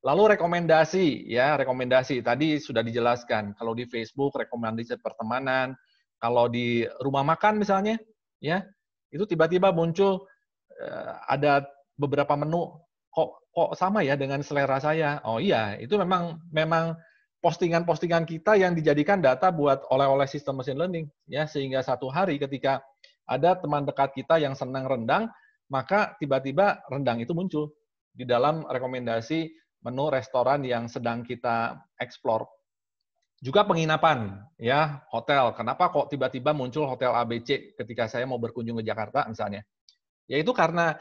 Lalu rekomendasi, ya, rekomendasi tadi sudah dijelaskan. Kalau di Facebook rekomendasi pertemanan, kalau di rumah makan misalnya, ya, itu tiba-tiba muncul ada beberapa menu, kok kok sama ya dengan selera saya. Oh iya, itu memang postingan-postingan kita yang dijadikan data buat oleh sistem machine learning, ya, sehingga satu hari ketika ada teman dekat kita yang senang rendang, maka tiba-tiba rendang itu muncul di dalam rekomendasi menu restoran yang sedang kita explore. Juga penginapan, ya, hotel. Kenapa kok tiba-tiba muncul hotel ABC ketika saya mau berkunjung ke Jakarta misalnya? Yaitu karena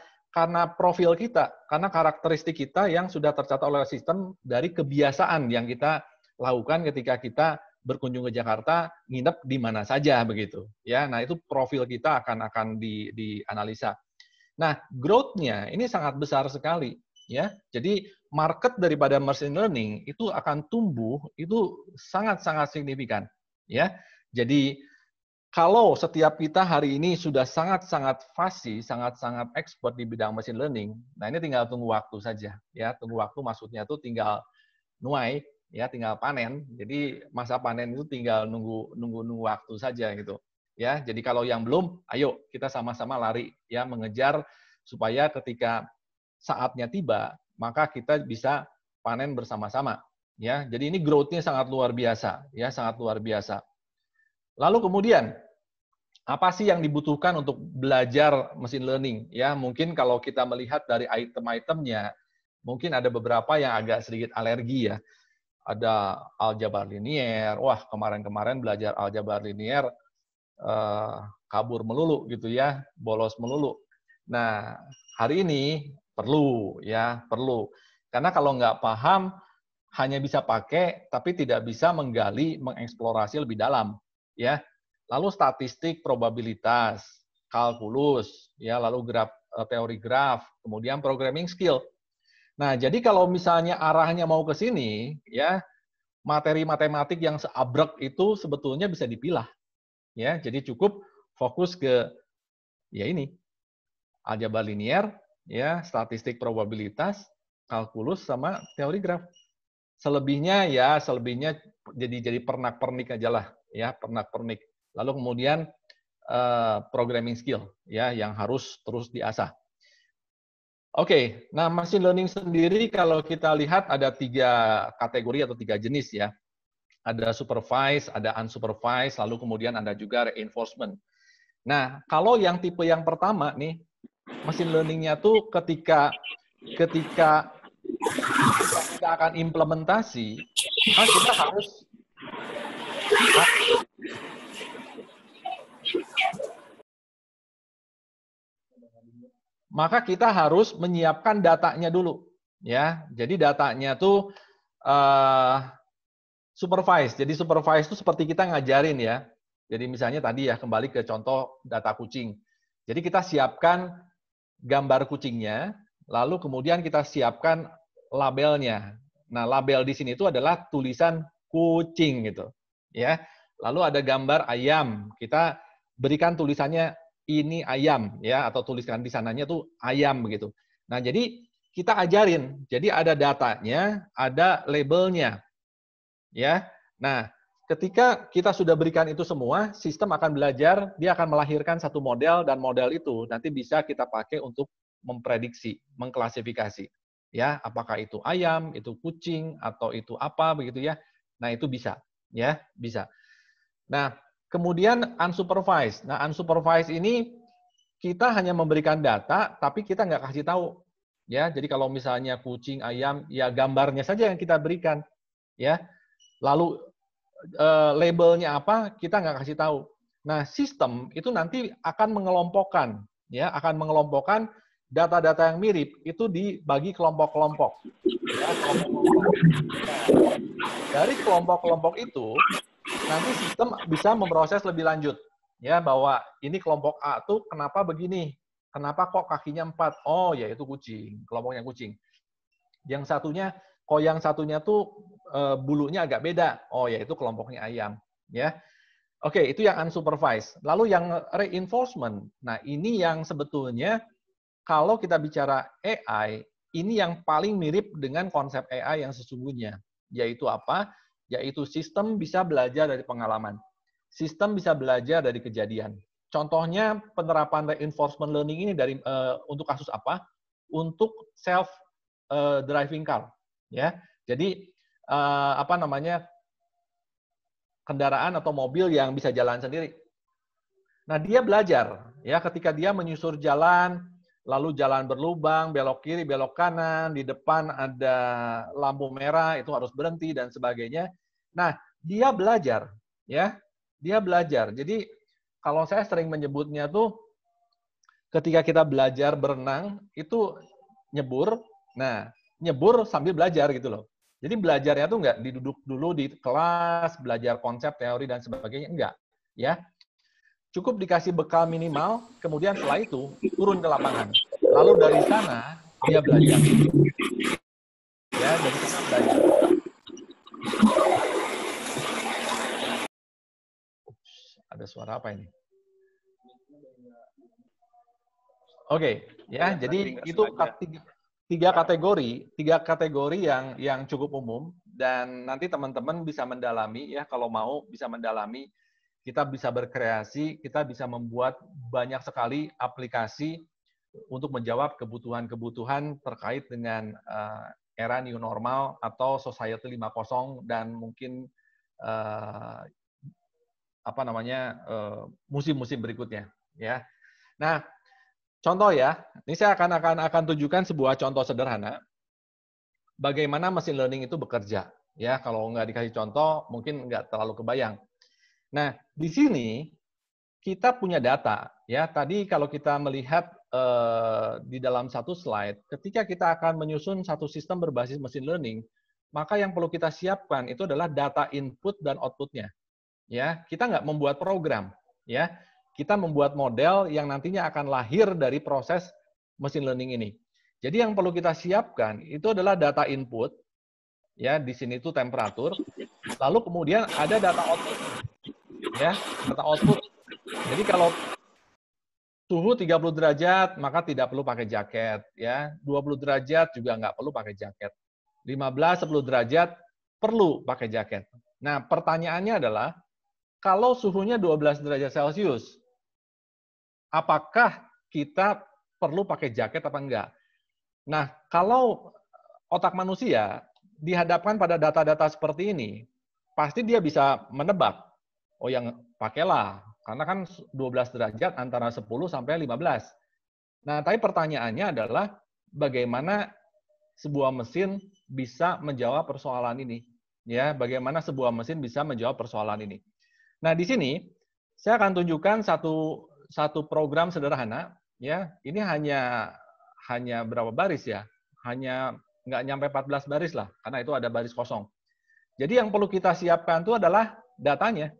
profil kita, karena karakteristik kita yang sudah tercatat oleh sistem dari kebiasaan yang kita lakukan ketika kita berkunjung ke Jakarta, nginep di mana saja begitu. Ya, nah itu profil kita akan dianalisa. Nah, growth-nya ini sangat besar sekali, ya. Jadi market daripada machine learning itu akan tumbuh itu sangat-sangat signifikan, ya. Jadi kalau setiap kita hari ini sudah sangat-sangat fasih, sangat-sangat expert di bidang machine learning, nah ini tinggal tunggu waktu saja, ya. Tunggu waktu maksudnya tuh tinggal nuai, ya, tinggal panen. Jadi masa panen itu tinggal nunggu waktu saja gitu. Ya, jadi kalau yang belum, ayo kita sama-sama lari, ya, mengejar supaya ketika saatnya tiba, maka kita bisa panen bersama-sama, ya. Jadi ini growth-nya sangat luar biasa, ya, sangat luar biasa. Lalu kemudian apa sih yang dibutuhkan untuk belajar machine learning? Ya, mungkin kalau kita melihat dari item-itemnya, mungkin ada beberapa yang agak sedikit alergi ya. Ada aljabar linier, wah kemarin-kemarin belajar aljabar linier, kabur melulu gitu ya, bolos melulu. Nah, hari ini perlu ya, perlu. Karena kalau nggak paham, hanya bisa pakai, tapi tidak bisa menggali, mengeksplorasi lebih dalam. Ya, lalu statistik, probabilitas, kalkulus, ya, lalu teori graf, kemudian programming skill. Nah, jadi kalau misalnya arahnya mau ke sini, ya, materi matematik yang seabrek itu sebetulnya bisa dipilah. Ya, jadi cukup fokus ke ya ini, aljabar linier, ya, statistik probabilitas, kalkulus sama teori graf. Selebihnya jadi pernak-pernik aja lah, ya, pernak-pernik. Lalu kemudian programming skill, ya, yang harus terus diasah. Oke, nah machine learning sendiri kalau kita lihat ada 3 kategori atau 3 jenis ya. Ada supervised, ada unsupervised, lalu kemudian ada juga reinforcement. Nah, kalau yang tipe yang pertama nih, machine learning-nya tuh ketika kita akan implementasi, kita harus maka kita harus menyiapkan datanya dulu, ya. Jadi datanya tuh supervised. Jadi supervised itu seperti kita ngajarin ya. Jadi misalnya tadi ya, kembali ke contoh data kucing. Jadi kita siapkan gambar kucingnya, lalu kemudian kita siapkan labelnya. Nah, label di sini itu adalah tulisan kucing gitu, ya. Lalu ada gambar ayam, kita berikan tulisannya ini ayam, ya, atau tuliskan di sananya tuh ayam begitu. Nah, jadi kita ajarin. Jadi ada datanya, ada labelnya. Ya. Nah, ketika kita sudah berikan itu semua, sistem akan belajar, dia akan melahirkan satu model, dan model itu nanti bisa kita pakai untuk memprediksi, mengklasifikasi. Ya, apakah itu ayam, itu kucing, atau itu apa begitu ya. Nah, itu bisa, ya, bisa. Nah, kemudian unsupervised. Nah, unsupervised ini kita hanya memberikan data, tapi kita nggak kasih tahu. Ya, jadi kalau misalnya kucing, ayam, ya gambarnya saja yang kita berikan. Ya, lalu labelnya apa, kita nggak kasih tahu. Nah, sistem itu nanti akan mengelompokkan, ya, akan mengelompokkan data-data yang mirip itu dibagi kelompok-kelompok. Ya, kelompok-kelompok. Dari kelompok-kelompok itu, nanti sistem bisa memproses lebih lanjut. Ya, bahwa ini kelompok A tuh kenapa begini? Kenapa kok kakinya 4? Oh, ya itu kucing, kelompoknya kucing. Yang satunya tuh bulunya agak beda. Oh, ya itu kelompoknya ayam, ya. Oke, itu yang unsupervised. Lalu yang reinforcement. Nah, ini yang sebetulnya kalau kita bicara AI, ini yang paling mirip dengan konsep AI yang sesungguhnya. Yaitu apa? Yaitu sistem bisa belajar dari pengalaman. Sistem bisa belajar dari kejadian. Contohnya penerapan reinforcement learning ini untuk kasus apa? Untuk self driving car, ya. Jadi apa namanya, kendaraan atau mobil yang bisa jalan sendiri. Nah, dia belajar, ya, ketika dia menyusur jalan, lalu jalan berlubang, belok kiri, belok kanan, di depan ada lampu merah, itu harus berhenti dan sebagainya. Nah, dia belajar, ya, dia belajar. Jadi kalau saya sering menyebutnya tuh, ketika kita belajar berenang itu nyebur. Nah, nyebur sambil belajar gitu loh. Jadi belajarnya tuh nggak diduduk dulu di kelas, belajar konsep, teori, dan sebagainya. Enggak. Ya. Cukup dikasih bekal minimal, kemudian setelah itu turun ke lapangan. Lalu dari sana, dia belajar. Ya, dari sana belajar. Ada suara apa ini? Oke, ya, jadi itu tiga kategori yang cukup umum, dan nanti teman-teman bisa mendalami, ya, kalau mau bisa mendalami, kita bisa berkreasi, kita bisa membuat banyak sekali aplikasi untuk menjawab kebutuhan-kebutuhan terkait dengan era new normal atau society 5.0 dan mungkin apa namanya musim-musim berikutnya, ya. Nah, contoh ya, ini saya akan tunjukkan sebuah contoh sederhana bagaimana machine learning itu bekerja. Ya, kalau nggak dikasih contoh, mungkin nggak terlalu kebayang. Nah, di sini kita punya data. Ya, tadi kalau kita melihat di dalam satu slide, ketika kita akan menyusun satu sistem berbasis machine learning, maka yang perlu kita siapkan itu adalah data input dan output-nya. Ya, kita nggak membuat program. Ya, kita membuat model yang nantinya akan lahir dari proses machine learning ini. Jadi yang perlu kita siapkan itu adalah data input, ya, di sini itu temperatur, lalu kemudian ada data output, ya, data output. Jadi kalau suhu 30 derajat, maka tidak perlu pakai jaket, ya, 20 derajat juga nggak perlu pakai jaket, 15-10 derajat perlu pakai jaket. Nah, pertanyaannya adalah, kalau suhunya 12 derajat Celcius, apakah kita perlu pakai jaket apa enggak? Nah, kalau otak manusia dihadapkan pada data-data seperti ini, pasti dia bisa menebak. Oh, yang pakailah. Karena kan 12 derajat antara 10 sampai 15. Nah, tapi pertanyaannya adalah bagaimana sebuah mesin bisa menjawab persoalan ini? Ya, bagaimana sebuah mesin bisa menjawab persoalan ini? Nah, di sini saya akan tunjukkan satu program sederhana, ya. Ini hanya berapa baris ya? Hanya nggak nyampe 14 baris lah, karena itu ada baris kosong. Jadi yang perlu kita siapkan itu adalah datanya.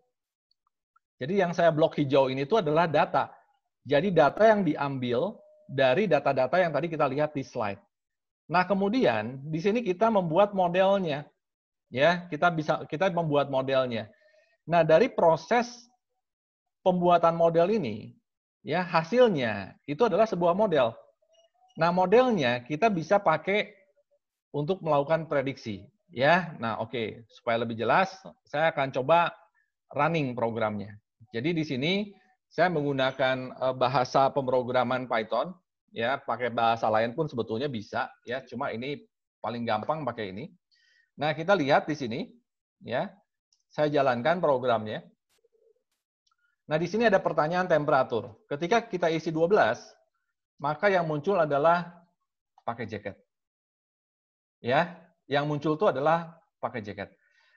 Jadi yang saya blok hijau ini itu adalah data. Jadi data yang diambil dari data-data yang tadi kita lihat di slide. Nah, kemudian di sini kita membuat modelnya. Ya, kita membuat modelnya. Nah, dari proses pembuatan model ini, ya, hasilnya itu adalah sebuah model. Nah, modelnya kita bisa pakai untuk melakukan prediksi, ya. Nah, oke, supaya lebih jelas, saya akan coba running programnya. Jadi di sini saya menggunakan bahasa pemrograman Python, ya, pakai bahasa lain pun sebetulnya bisa, ya. Cuma ini paling gampang pakai ini. Nah, kita lihat di sini, ya. Saya jalankan programnya. Nah, di sini ada pertanyaan temperatur. Ketika kita isi 12, maka yang muncul adalah pakai jaket. Ya, yang muncul itu adalah pakai jaket.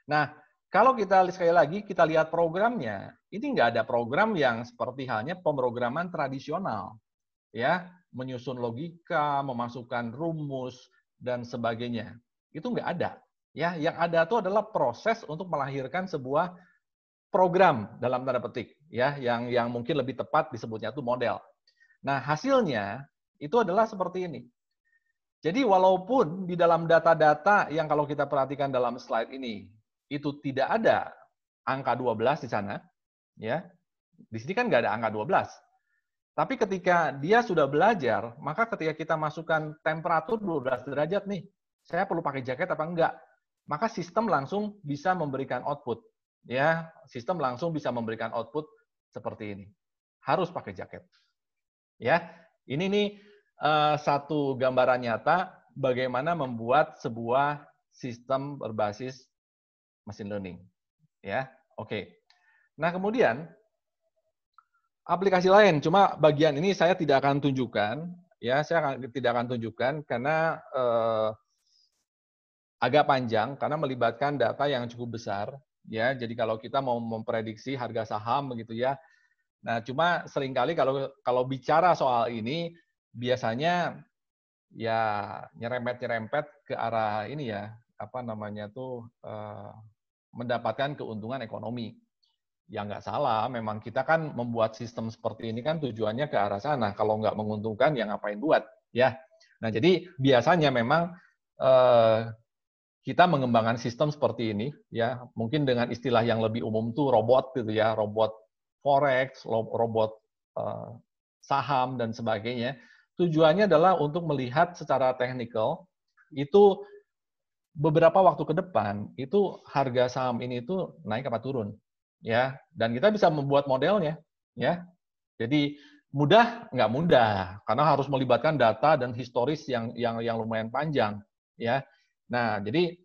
Nah, kalau kita sekali lagi kita lihat programnya, ini nggak ada program yang seperti halnya pemrograman tradisional. Ya, menyusun logika, memasukkan rumus dan sebagainya. Itu nggak ada. Ya, yang ada itu adalah proses untuk melahirkan sebuah program dalam tanda petik, ya, yang mungkin lebih tepat disebutnya itu model. Nah, hasilnya itu adalah seperti ini. Jadi walaupun di dalam data-data yang kalau kita perhatikan dalam slide ini itu tidak ada angka 12 di sana, ya. Di sini kan nggak ada angka 12. Tapi ketika dia sudah belajar, maka ketika kita masukkan temperatur 12 derajat nih, saya perlu pakai jaket apa enggak? Maka sistem langsung bisa memberikan output. Ya, sistem langsung bisa memberikan output seperti ini. Harus pakai jaket. Ya, ini nih satu gambaran nyata bagaimana membuat sebuah sistem berbasis machine learning. Ya, oke. Nah, kemudian aplikasi lain, cuma bagian ini saya tidak akan tunjukkan, ya, saya tidak akan tunjukkan karena agak panjang karena melibatkan data yang cukup besar, ya. Jadi kalau kita mau memprediksi harga saham begitu ya. Nah, cuma seringkali kalau bicara soal ini biasanya ya nyerempet ke arah ini ya, apa namanya tuh mendapatkan keuntungan ekonomi. Ya nggak salah, memang kita kan membuat sistem seperti ini kan tujuannya ke arah sana. Kalau nggak menguntungkan, ya ngapain buat, ya. Nah, jadi biasanya memang kita mengembangkan sistem seperti ini, ya. Mungkin dengan istilah yang lebih umum tuh robot gitu ya, robot forex, robot saham dan sebagainya. Tujuannya adalah untuk melihat secara teknikal itu beberapa waktu ke depan itu harga saham ini itu naik apa turun. Ya, dan kita bisa membuat modelnya, ya. Jadi mudah nggak mudah karena harus melibatkan data dan historis yang lumayan panjang, ya. Nah, jadi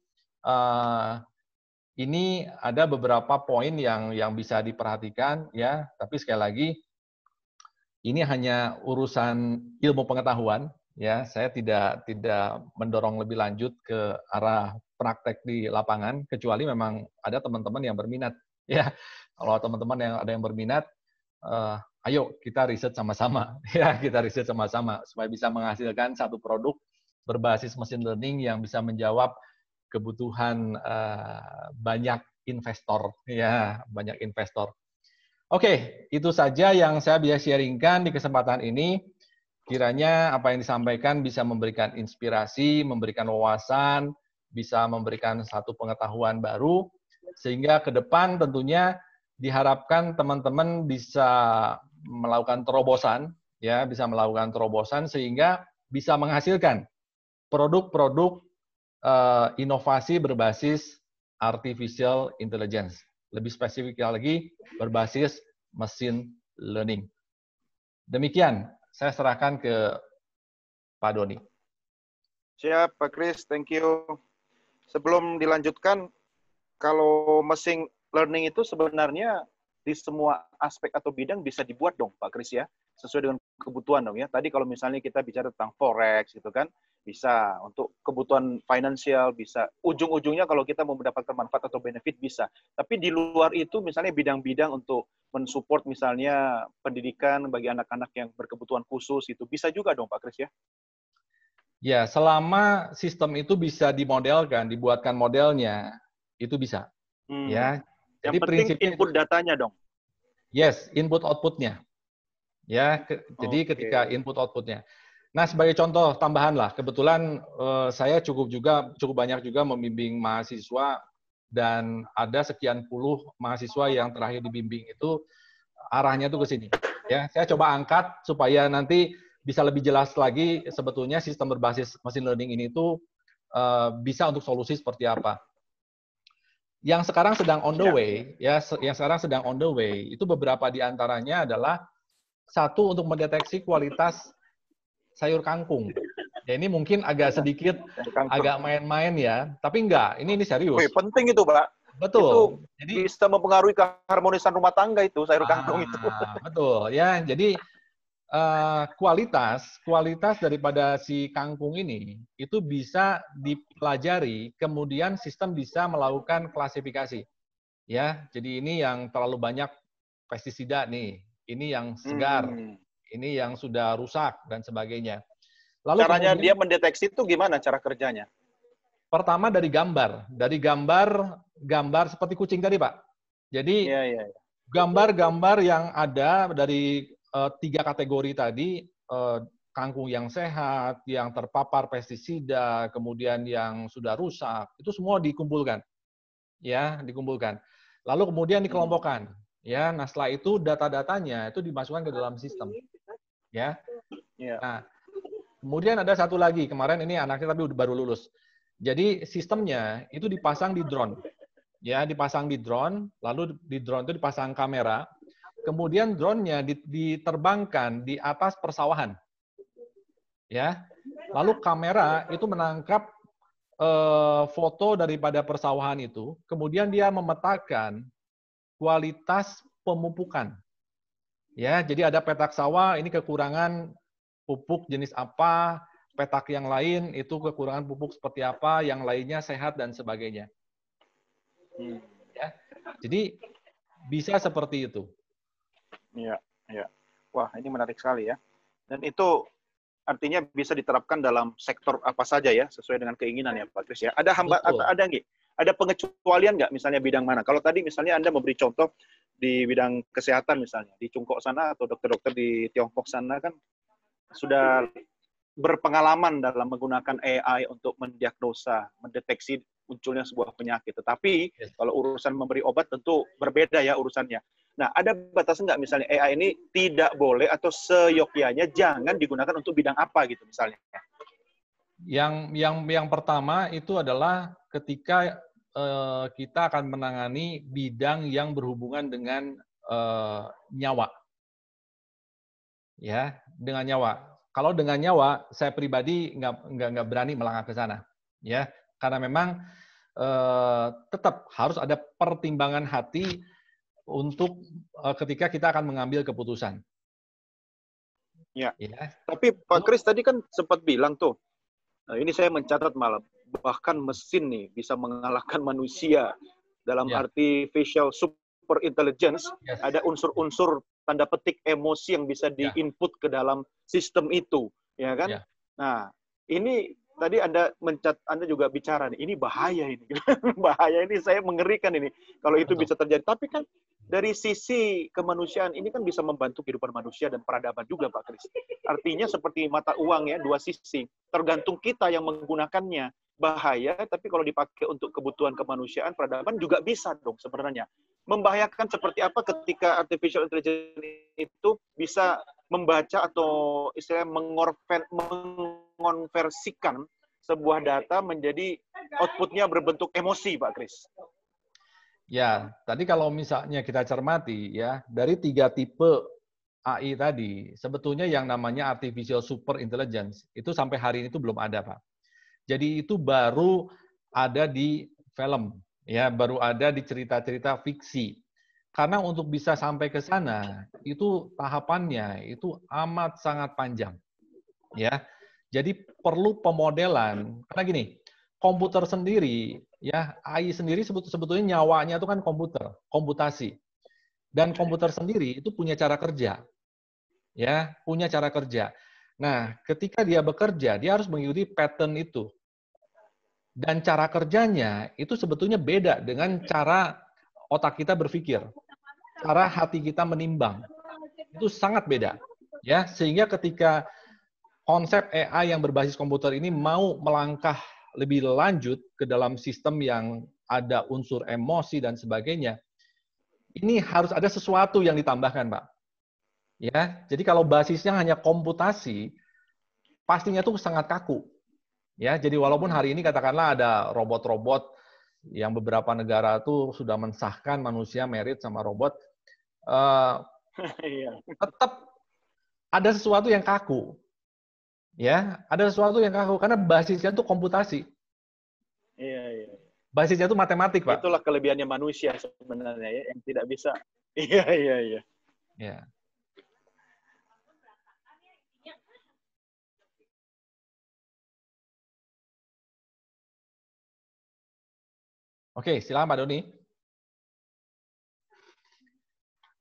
ini ada beberapa poin yang bisa diperhatikan, ya. Tapi sekali lagi ini hanya urusan ilmu pengetahuan, ya. Saya tidak mendorong lebih lanjut ke arah praktek di lapangan kecuali memang ada teman-teman yang berminat. Ya, kalau teman-teman yang ada yang berminat, ayo kita riset sama-sama, ya kita riset sama-sama supaya bisa menghasilkan satu produk berbasis machine learning yang bisa menjawab kebutuhan banyak investor, ya banyak investor. Oke, itu saja yang saya bisa sharingkan di kesempatan ini. Kiranya apa yang disampaikan bisa memberikan inspirasi, memberikan wawasan, bisa memberikan satu pengetahuan baru. Sehingga ke depan tentunya diharapkan teman-teman bisa melakukan terobosan, ya, bisa melakukan terobosan sehingga bisa menghasilkan produk-produk inovasi berbasis artificial intelligence. Lebih spesifik lagi berbasis machine learning. Demikian, saya serahkan ke Pak Doni. Siap, Pak Kris, thank you. Sebelum dilanjutkan, kalau machine learning itu sebenarnya di semua aspek atau bidang bisa dibuat dong, Pak Kris ya, sesuai dengan kebutuhan dong ya. Tadi kalau misalnya kita bicara tentang forex gitu kan, bisa untuk kebutuhan finansial, bisa ujung-ujungnya kalau kita mau mendapatkan manfaat atau benefit bisa. Tapi di luar itu misalnya bidang-bidang untuk mensupport misalnya pendidikan bagi anak-anak yang berkebutuhan khusus itu bisa juga dong, Pak Kris ya. Ya, selama sistem itu bisa dimodelkan, dibuatkan modelnya, itu bisa. Ya, yang jadi penting prinsipnya input datanya dong. Yes, input outputnya. Ya, jadi ketika input outputnya. Nah, sebagai contoh tambahan lah, kebetulan saya cukup banyak juga membimbing mahasiswa dan ada sekian puluh mahasiswa yang terakhir dibimbing itu arahnya tuh ke sini. Ya, saya coba angkat supaya nanti bisa lebih jelas lagi sebetulnya sistem berbasis machine learning ini tuh bisa untuk solusi seperti apa. Yang sekarang sedang on the way, ya, yang sekarang sedang on the way, itu beberapa di antaranya adalah satu untuk mendeteksi kualitas sayur kangkung. Ya, ini mungkin agak sedikit agak main-main ya, tapi enggak, ini serius. Wih, penting itu, Pak. Betul. Itu jadi bisa mempengaruhi keharmonisan rumah tangga itu sayur kangkung itu. Betul, ya. Jadi kualitas daripada si kangkung ini itu bisa dipelajari, kemudian sistem bisa melakukan klasifikasi. Ya, jadi ini yang terlalu banyak pestisida nih, ini yang segar, ini yang sudah rusak dan sebagainya. Lalu caranya kemudian, dia mendeteksi itu gimana cara kerjanya? Pertama dari gambar seperti kucing tadi, Pak. Jadi gambar-gambar yang ada dari 3 kategori tadi, kangkung yang sehat, yang terpapar pestisida, kemudian yang sudah rusak, itu semua dikumpulkan. Ya, dikumpulkan. Lalu kemudian dikelompokkan. Ya, nah setelah itu data-datanya itu dimasukkan ke dalam sistem. Ya. Nah, kemudian ada satu lagi, kemarin ini anaknya tapi baru lulus. Jadi sistemnya itu dipasang di drone. Ya, dipasang di drone, lalu di drone itu dipasang kamera. Kemudian drone-nya diterbangkan di atas persawahan. Ya. Lalu kamera itu menangkap foto daripada persawahan itu, kemudian dia memetakan kualitas pemupukan. Ya, jadi ada petak sawah, ini kekurangan pupuk jenis apa, petak yang lain itu kekurangan pupuk seperti apa, yang lainnya sehat dan sebagainya. Ya, jadi bisa seperti itu. Iya, iya. Wah, ini menarik sekali ya. Dan itu artinya bisa diterapkan dalam sektor apa saja ya, sesuai dengan keinginan ya Pak Kris ya. Ada Betul. ada nggak? Ada pengecualian nggak misalnya bidang mana? Kalau tadi misalnya Anda memberi contoh di bidang kesehatan misalnya, di Cungkok sana atau dokter-dokter di Tiongkok sana kan sudah berpengalaman dalam menggunakan AI untuk mendiagnosa, mendeteksi munculnya sebuah penyakit. Tetapi kalau urusan memberi obat tentu berbeda ya urusannya. Nah, ada batasan nggak misalnya AI ini tidak boleh atau seyogyanya jangan digunakan untuk bidang apa gitu misalnya? Yang pertama itu adalah ketika kita akan menangani bidang yang berhubungan dengan nyawa. Ya, dengan nyawa. Kalau dengan nyawa, saya pribadi nggak berani melangkah ke sana. Ya, karena memang tetap harus ada pertimbangan hati untuk ketika kita akan mengambil keputusan. Ya. Ya. Tapi Pak Kris tadi kan sempat bilang tuh, ini saya mencatat malam, bahkan mesin nih bisa mengalahkan manusia dalam artificial super intelligence. Yes. Ada unsur-unsur tanda petik emosi yang bisa diinput ke dalam sistem itu, ya kan? Yeah. Nah, ini tadi Anda juga bicara nih, ini bahaya ini. Bahaya ini, saya mengerikan ini kalau itu bisa terjadi. Tapi kan dari sisi kemanusiaan ini kan bisa membantu kehidupan manusia dan peradaban juga Pak Kris. Artinya seperti mata uang ya, dua sisi. Tergantung kita yang menggunakannya. Bahaya, tapi kalau dipakai untuk kebutuhan kemanusiaan, peradaban juga bisa dong sebenarnya. Membahayakan seperti apa ketika artificial intelligence itu bisa membaca atau istilahnya mengonversikan sebuah data menjadi outputnya berbentuk emosi, Pak Kris. Ya, tadi kalau misalnya kita cermati ya, dari 3 tipe AI tadi, sebetulnya yang namanya artificial super intelligence itu sampai hari ini itu belum ada, Pak. Jadi itu baru ada di film, ya, baru ada di cerita-cerita fiksi. Karena untuk bisa sampai ke sana, itu tahapannya itu amat sangat panjang. Ya. Jadi perlu pemodelan. Karena gini, komputer sendiri, ya, AI sendiri sebetulnya nyawanya itu kan komputer, komputasi. Dan komputer sendiri itu punya cara kerja. Ya, punya cara kerja. Nah, ketika dia bekerja, dia harus mengikuti pattern itu. Dan cara kerjanya itu sebetulnya beda dengan cara otak kita berpikir. Cara hati kita menimbang. Itu sangat beda. Ya, sehingga ketika konsep AI yang berbasis komputer ini mau melangkah lebih lanjut ke dalam sistem yang ada unsur emosi dan sebagainya, ini harus ada sesuatu yang ditambahkan, Pak. Ya, jadi kalau basisnya hanya komputasi, pastinya itu sangat kaku. Ya, jadi walaupun hari ini katakanlah ada robot-robot yang beberapa negara itu sudah mensahkan manusia married sama robot, tetap ada sesuatu yang kaku. Ya, ada sesuatu yang kaku karena basisnya itu komputasi. Iya, iya. Basisnya itu matematik, Pak. Itulah kelebihannya manusia sebenarnya ya, yang tidak bisa. Iya, iya, iya. Ya. Oke, silakan Pak Doni.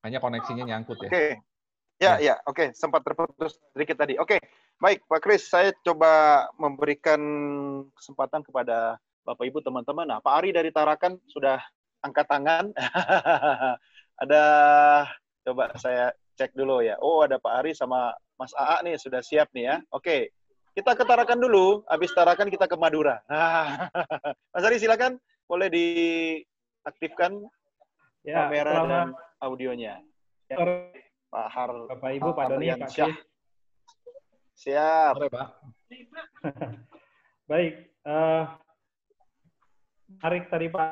Hanya koneksinya nyangkut ya. Oke. Ya, oke. Sempat terputus sedikit tadi. Oke, baik Pak Kris, saya coba memberikan kesempatan kepada Bapak Ibu teman-teman. Nah, Pak Ari dari Tarakan sudah angkat tangan. Ada, coba saya cek dulu ya. Oh, ada Pak Ari sama Mas AA nih, sudah siap nih ya. Oke, kita ke Tarakan dulu. Habis Tarakan kita ke Madura. Mas Ari silakan, boleh diaktifkan kamera dan audionya. Ya. Pak Bapak Ibu, Pak Doni, Pak Kris. Siap. Sore, Pak. Baik. Menarik tadi Pak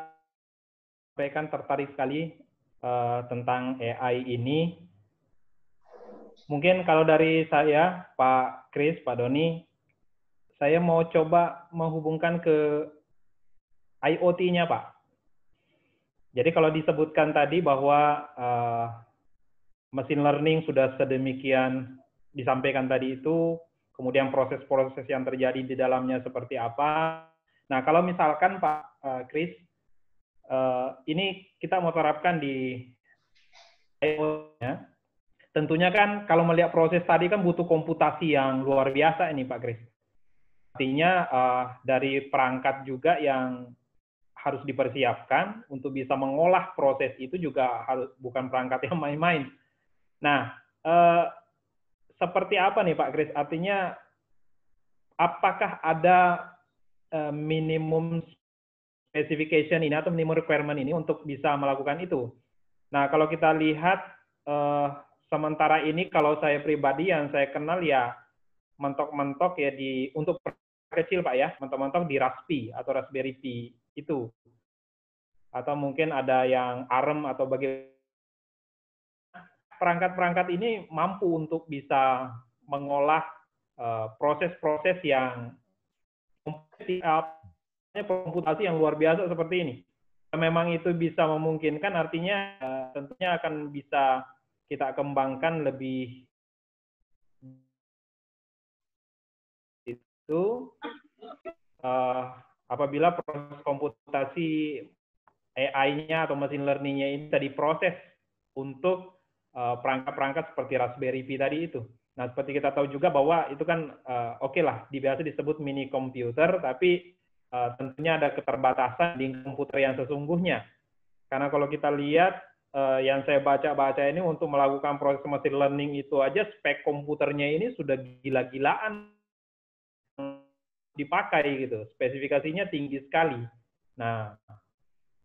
sampaikan, tertarik sekali tentang AI ini. Mungkin kalau dari saya, Pak Kris, Pak Doni, saya mau coba menghubungkan ke IoT-nya, Pak. Jadi kalau disebutkan tadi bahwa machine learning sudah sedemikian disampaikan tadi itu, kemudian proses-proses yang terjadi di dalamnya seperti apa. Nah, kalau misalkan Pak Chris, ini kita mau terapkan di IoT-nya, tentunya kan kalau melihat proses tadi kan butuh komputasi yang luar biasa ini Pak Chris. Artinya dari perangkat juga yang harus dipersiapkan untuk bisa mengolah proses itu juga harus bukan perangkat yang main-main. Nah, seperti apa nih Pak Chris? Artinya apakah ada minimum specification ini atau minimum requirement ini untuk bisa melakukan itu? Nah, kalau kita lihat sementara ini kalau saya pribadi yang saya kenal ya mentok-mentok ya untuk kecil Pak ya, mentok-mentok di Raspi atau Raspberry Pi itu. Atau mungkin ada yang ARM atau bagaimana. Perangkat-perangkat ini mampu untuk bisa mengolah proses-proses yang komputasi yang luar biasa seperti ini. Memang itu bisa memungkinkan, artinya tentunya akan bisa kita kembangkan lebih itu apabila proses komputasi AI-nya atau machine learning-nya ini bisa diproses untuk perangkat-perangkat seperti Raspberry Pi tadi itu. Nah, seperti kita tahu juga bahwa itu kan oke lah, biasa disebut mini komputer, tapi tentunya ada keterbatasan di komputer yang sesungguhnya. Karena kalau kita lihat yang saya baca-baca ini untuk melakukan proses machine learning itu aja spek komputernya ini sudah gila-gilaan dipakai gitu, spesifikasinya tinggi sekali. Nah,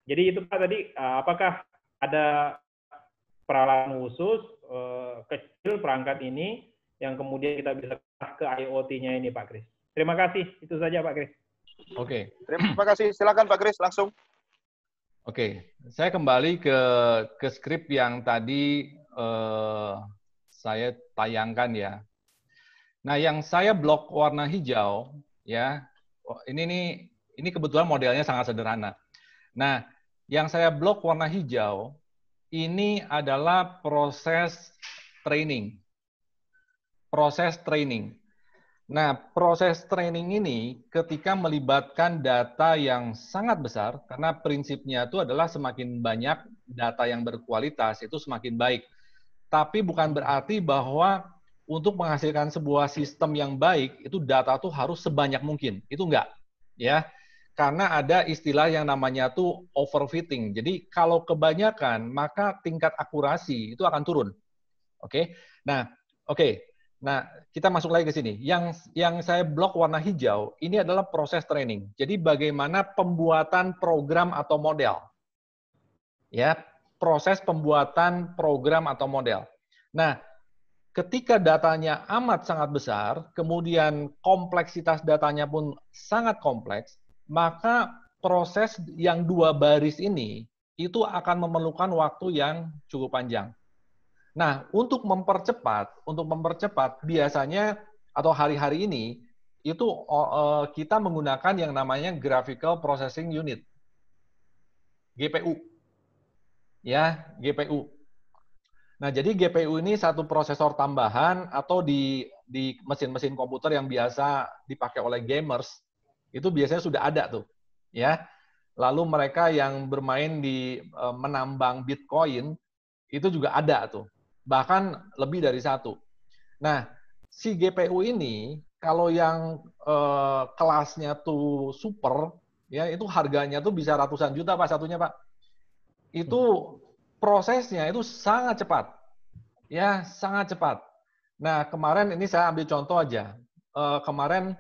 jadi itu Pak tadi, apakah ada peralatan khusus kecil perangkat ini yang kemudian kita bisa ke IoT-nya ini Pak Chris? Terima kasih, itu saja Pak Chris. Oke. Terima kasih. Silakan Pak Chris langsung. Oke, saya kembali ke skrip yang tadi saya tayangkan ya. Nah, yang saya blok warna hijau ya, ini kebetulan modelnya sangat sederhana. Nah, yang saya blok warna hijau ini adalah proses training. Proses training. Nah, proses training ini ketika melibatkan data yang sangat besar, karena prinsipnya itu adalah semakin banyak data yang berkualitas, itu semakin baik. Tapi bukan berarti bahwa untuk menghasilkan sebuah sistem yang baik, itu data tuh harus sebanyak mungkin. Itu enggak. Ya. Karena ada istilah yang namanya tuh overfitting. Jadi kalau kebanyakan, maka tingkat akurasi itu akan turun. Oke. Nah, Nah, kita masuk lagi ke sini. Yang saya blok warna hijau, ini adalah proses training. Jadi bagaimana pembuatan program atau model. Ya, proses pembuatan program atau model. Nah, ketika datanya amat sangat besar, kemudian kompleksitas datanya pun sangat kompleks, maka proses yang 2 baris ini itu akan memerlukan waktu yang cukup panjang. Nah, untuk mempercepat biasanya atau hari-hari ini itu kita menggunakan yang namanya Graphical Processing Unit, GPU. Ya, GPU. Nah, jadi GPU ini satu prosesor tambahan atau di mesin-mesin komputer yang biasa dipakai oleh gamers itu biasanya sudah ada tuh, ya. Lalu mereka yang bermain di menambang Bitcoin itu juga ada tuh. Bahkan lebih dari satu. Nah, si GPU ini kalau yang kelasnya tuh super, ya itu harganya tuh bisa ratusan juta Pak satunya Pak. Itu prosesnya itu sangat cepat, ya sangat cepat. Nah kemarin ini saya ambil contoh aja. Kemarin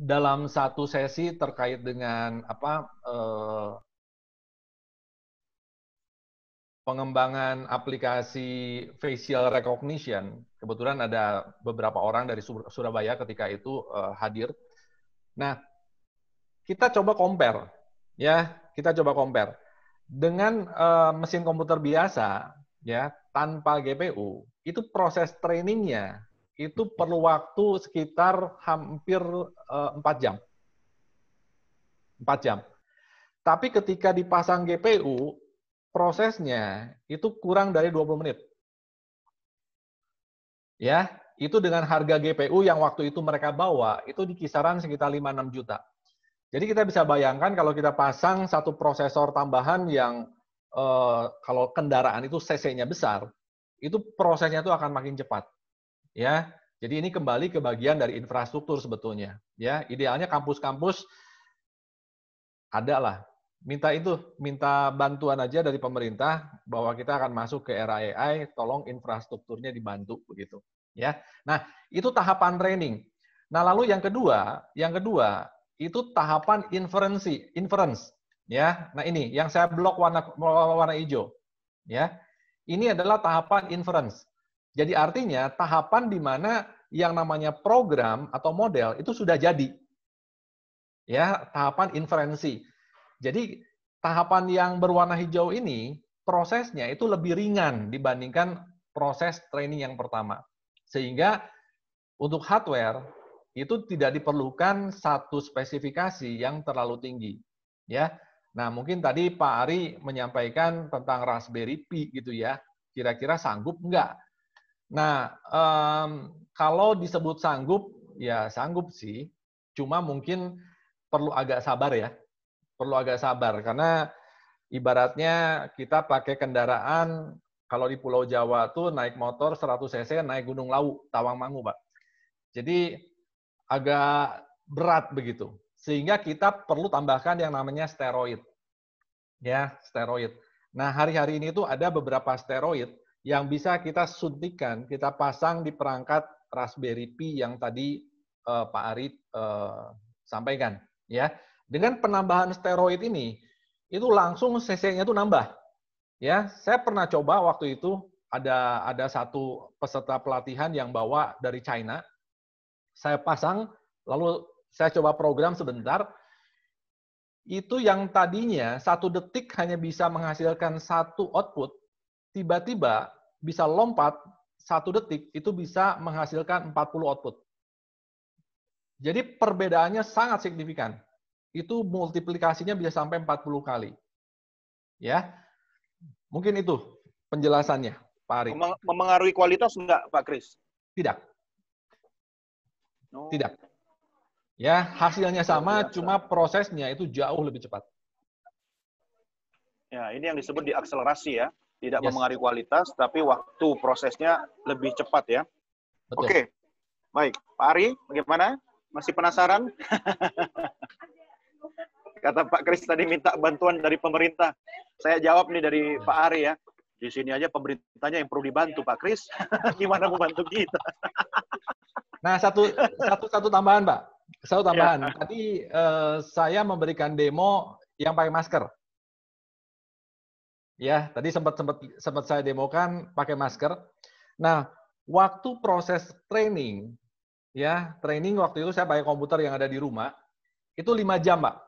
dalam satu sesi terkait dengan pengembangan aplikasi facial recognition, kebetulan ada beberapa orang dari Surabaya ketika itu hadir. Nah, kita coba compare, ya, kita coba compare dengan mesin komputer biasa, ya, tanpa GPU, itu proses trainingnya itu perlu waktu sekitar hampir 4 jam. 4 jam. Tapi ketika dipasang GPU, prosesnya itu kurang dari 20 menit. Ya, itu dengan harga GPU yang waktu itu mereka bawa, itu di kisaran sekitar 5-6 juta. Jadi kita bisa bayangkan kalau kita pasang satu prosesor tambahan yang kalau kendaraan itu cc-nya besar, itu prosesnya itu akan makin cepat. Ya, jadi ini kembali ke bagian dari infrastruktur sebetulnya. Ya, idealnya kampus-kampus ada lah. Minta bantuan aja dari pemerintah bahwa kita akan masuk ke era AI, tolong infrastrukturnya dibantu begitu. Ya, nah itu tahapan training. Nah lalu yang kedua itu tahapan inference. Ya, nah ini yang saya blok warna hijau. Ya, ini adalah tahapan inference. Jadi artinya tahapan di mana yang namanya program atau model itu sudah jadi. Ya, tahapan inferensi. Jadi tahapan yang berwarna hijau ini prosesnya itu lebih ringan dibandingkan proses training yang pertama. Sehingga untuk hardware itu tidak diperlukan satu spesifikasi yang terlalu tinggi. Ya. Nah, mungkin tadi Pak Ari menyampaikan tentang Raspberry Pi gitu ya. Kira-kira sanggup enggak? Nah, kalau disebut sanggup, ya sanggup sih. Cuma mungkin perlu agak sabar ya. Perlu agak sabar, karena ibaratnya kita pakai kendaraan, kalau di Pulau Jawa tuh naik motor 100 cc, naik Gunung Lawu, Tawangmangu, Pak. Jadi agak berat begitu. Sehingga kita perlu tambahkan yang namanya steroid. Ya, steroid. Nah, hari-hari ini tuh ada beberapa steroid yang bisa kita suntikan, kita pasang di perangkat Raspberry Pi yang tadi Pak Ari sampaikan. Ya, dengan penambahan steroid ini, itu langsung cc-nya itu nambah. Ya, saya pernah coba waktu itu ada satu peserta pelatihan yang bawa dari China. Saya pasang, lalu saya coba program sebentar. Itu yang tadinya 1 detik hanya bisa menghasilkan 1 output, tiba-tiba bisa lompat 1 detik itu bisa menghasilkan 40 output. Jadi perbedaannya sangat signifikan. Itu multiplikasinya bisa sampai 40 kali. Ya, mungkin itu penjelasannya, Pak Ari. Memengaruhi kualitas enggak, Pak Kris? Tidak. Oh. Tidak. Ya, hasilnya sama, cuma prosesnya itu jauh lebih cepat. Ya, ini yang disebut diakselerasi ya. Tidak memengaruhi kualitas, tapi waktu prosesnya lebih cepat ya. Betul. Oke, baik. Pak Ari, bagaimana? Masih penasaran? Kata Pak Kris tadi minta bantuan dari pemerintah. Saya jawab nih dari Pak Ari ya. Di sini aja pemerintahnya yang perlu dibantu, Pak Kris. Gimana mau bantu kita? Nah, satu tambahan, Pak. Satu tambahan. Ya. Tadi saya memberikan demo yang pakai masker. Ya, tadi sempat saya demokan pakai masker. Nah, waktu proses training, ya, training waktu itu saya pakai komputer yang ada di rumah, itu 5 jam, Pak.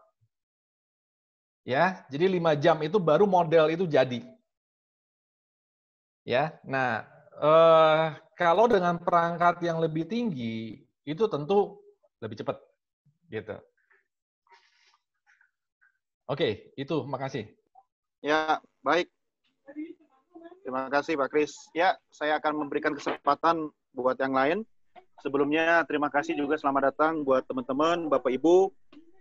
Ya, jadi 5 jam itu baru model itu jadi. Ya, nah kalau dengan perangkat yang lebih tinggi itu tentu lebih cepat, gitu. Oke, itu, makasih. Ya, baik. Terima kasih, Pak Kris. Ya, saya akan memberikan kesempatan buat yang lain. Sebelumnya, terima kasih juga selamat datang buat teman-teman, Bapak Ibu,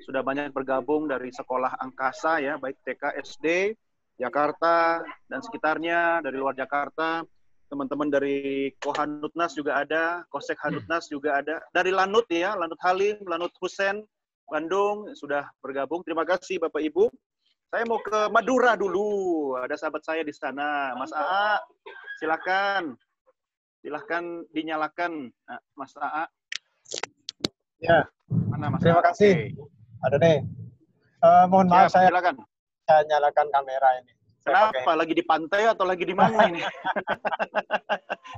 sudah banyak bergabung dari sekolah angkasa ya, baik TK, SD, Jakarta dan sekitarnya, dari luar Jakarta, teman-teman dari Kohanutnas juga ada, Kosek Hanutnas juga ada, dari Lanut ya, Lanut Halim, Lanut Husen, Bandung sudah bergabung. Terima kasih Bapak Ibu. Saya mau ke Madura dulu, ada sahabat saya di sana, Mas AA, silakan, dinyalakan, Mas AA. Ya, mana Mas terima AA? kasih. Ada nih. Mohon maaf saya nyalakan kamera ini. Kenapa? Lagi di pantai atau lagi di mana ini?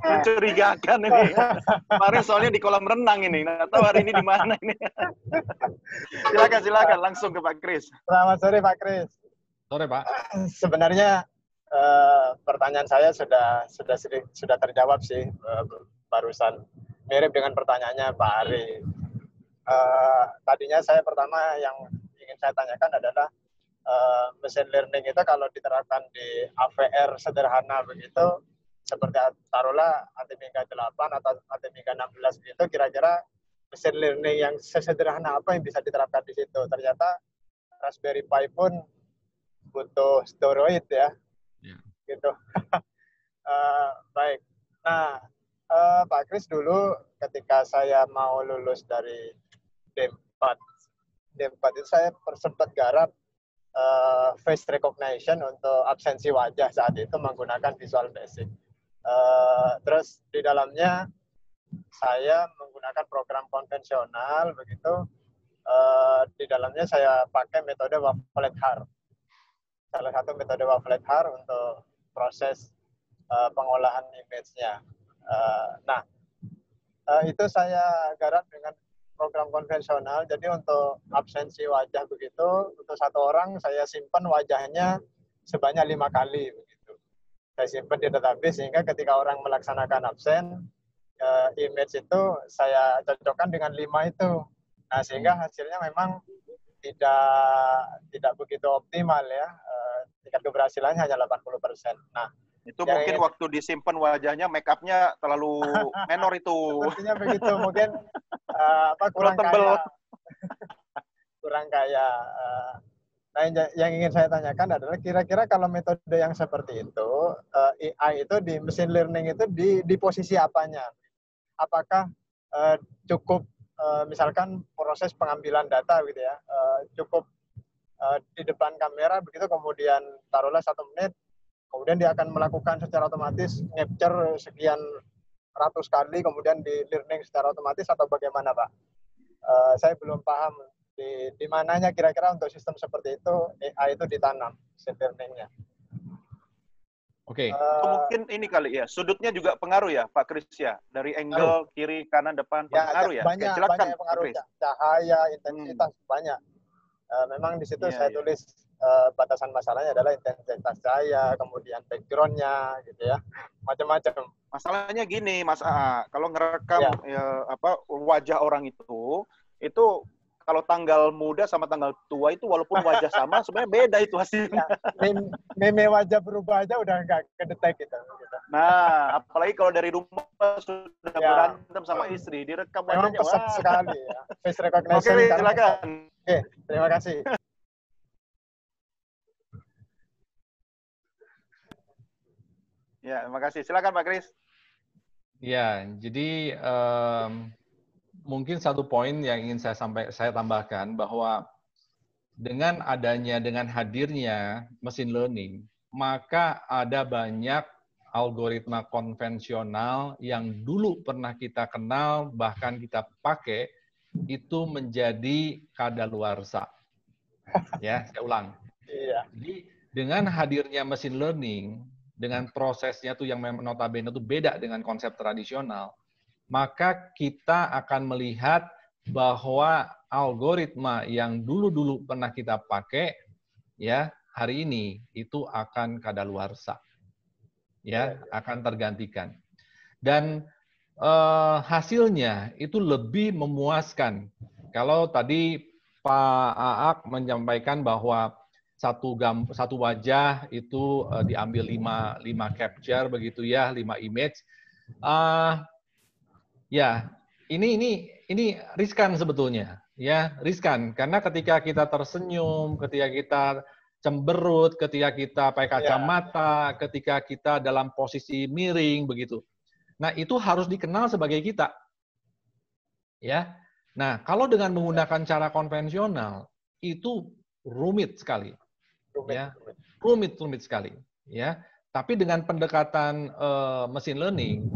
Mencurigakan ini. Kemarin soalnya di kolam renang ini. Nggak tahu hari ini di mana ini. Silakan langsung ke Pak Kris. Selamat sore Pak Kris. Sore Pak. Sebenarnya pertanyaan saya sudah terjawab sih barusan. mirip dengan pertanyaannya Pak Ari. Tadinya saya pertama yang ingin saya tanyakan adalah machine learning itu kalau diterapkan di AVR sederhana begitu, seperti taruhlah ATmega 8 atau ATmega 16 gitu, kira-kira machine learning yang sesederhana apa yang bisa diterapkan di situ? Ternyata Raspberry Pi pun butuh steroid ya, gitu. Baik. Nah, Pak Kris dulu ketika saya mau lulus dari D4 itu saya sempat garap face recognition untuk absensi wajah saat itu menggunakan Visual Basic. Terus di dalamnya saya menggunakan program konvensional begitu. Di dalamnya saya pakai metode Wavelet Har. Salah satu metode Wavelet Har untuk proses pengolahan image-nya. Itu saya garap dengan program konvensional. Jadi untuk absensi wajah begitu, untuk satu orang saya simpan wajahnya sebanyak 5 kali begitu. Saya simpan di database sehingga ketika orang melaksanakan absen, image itu saya cocokkan dengan 5 itu. Nah, sehingga hasilnya memang tidak begitu optimal ya. Tingkat keberhasilannya hanya 80%. Nah, itu mungkin waktu disimpan wajahnya make up-nya terlalu menor itu. Sepertinya begitu, mungkin kurang kaya. Kurang kaya. Nah, yang ingin saya tanyakan adalah kira-kira kalau metode yang seperti itu, AI itu di machine learning itu di posisi apanya? Apakah cukup misalkan proses pengambilan data gitu ya, cukup di depan kamera begitu kemudian taruhlah 1 menit, kemudian dia akan melakukan secara otomatis capture sekian ratus kali, kemudian di learning secara otomatis atau bagaimana Pak? Saya belum paham di mananya kira-kira untuk sistem seperti itu AI itu ditanam machine learning-nya. Oke. Mungkin ini kali ya, sudutnya juga pengaruh ya Pak Kris ya, dari angle kiri, kanan, depan pengaruh ya. Banyak, silakan, banyak pengaruh, cahaya, intensitas banyak. Memang di situ saya tulis batasan masalahnya adalah intensitas cahaya, kemudian background-nya gitu ya, macam-macam. Masalahnya gini Mas A, kalau ngerekam wajah orang itu kalau tanggal muda sama tanggal tua itu walaupun wajah sama sebenarnya beda itu hasilnya. Meme wajah berubah aja udah nggak kedetek gitu. Nah, apalagi kalau dari rumah sudah berantem sama istri, direkam memang wajahnya. Pesat sekali ya. Face recognition. Oke, silakan. Oke, terima kasih. Ya, terima kasih. Silakan Pak Kris. Ya, jadi mungkin satu poin yang ingin saya tambahkan bahwa dengan hadirnya machine learning, maka ada banyak algoritma konvensional yang dulu pernah kita kenal, bahkan kita pakai, itu menjadi kadaluarsa. Ya, saya ulang. Iya. Jadi dengan hadirnya machine learning, dengan prosesnya tuh yang notabene itu beda dengan konsep tradisional, maka kita akan melihat bahwa algoritma yang dulu-dulu pernah kita pakai, ya hari ini itu akan kadaluarsa, ya akan tergantikan. Dan hasilnya itu lebih memuaskan. Kalau tadi Pak Aak menyampaikan bahwa satu wajah itu diambil 5 capture begitu ya, 5 image. Ya, ini riskan sebetulnya, ya riskan karena ketika kita tersenyum, ketika kita cemberut, ketika kita pakai kacamata, ketika kita dalam posisi miring begitu. Nah, itu harus dikenal sebagai kita. Ya. Nah, kalau dengan menggunakan cara konvensional itu rumit sekali. Rumit sekali, ya. Tapi dengan pendekatan machine learning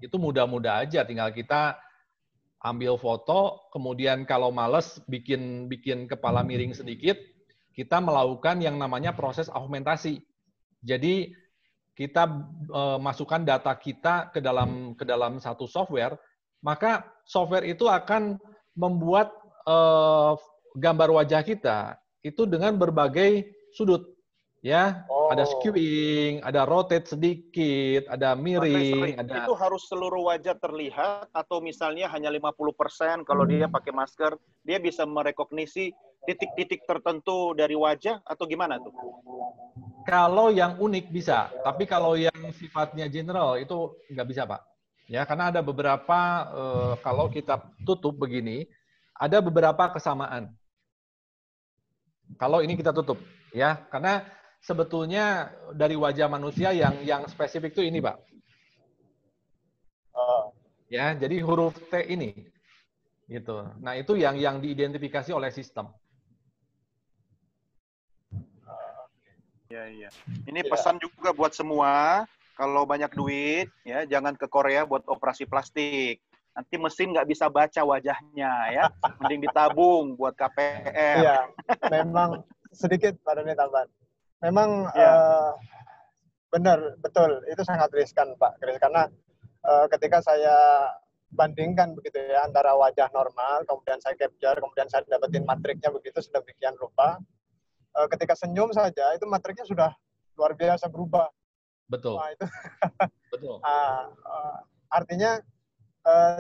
itu mudah-mudah aja, tinggal kita ambil foto, kemudian kalau males bikin kepala miring sedikit, kita melakukan yang namanya proses augmentasi. Jadi kita masukkan data kita ke dalam satu software, maka software itu akan membuat gambar wajah kita itu dengan berbagai sudut. Ya, ada Oh. skewing, ada rotate sedikit, ada Pak Kris, miring, sorry, ada itu harus seluruh wajah terlihat atau misalnya hanya 50% kalau dia pakai masker, dia bisa merekognisi titik-titik tertentu dari wajah atau gimana tuh? kalau yang unik bisa, tapi kalau yang sifatnya general itu nggak bisa, Pak. Ya, karena ada beberapa kalau kita tutup begini, ada beberapa kesamaan. Kalau ini kita tutup, ya, karena sebetulnya dari wajah manusia yang spesifik itu ini, Pak. Oh. Ya, jadi huruf T ini, gitu. Nah, itu yang diidentifikasi oleh sistem. Ya, iya. Ini pesan juga buat semua, kalau banyak duit, ya jangan ke Korea buat operasi plastik. Nanti mesin nggak bisa baca wajahnya, ya. Mending ditabung buat KPR. Iya, memang sedikit Pak Doni tambahan. Memang Iya. benar, betul. Itu sangat riskan Pak Kris, karena ketika saya bandingkan begitu ya antara wajah normal, kemudian saya capture, kemudian saya dapetin matriknya begitu sedemikian rupa. Ketika senyum saja itu matriknya sudah luar biasa berubah. Betul. Wah, itu Betul. artinya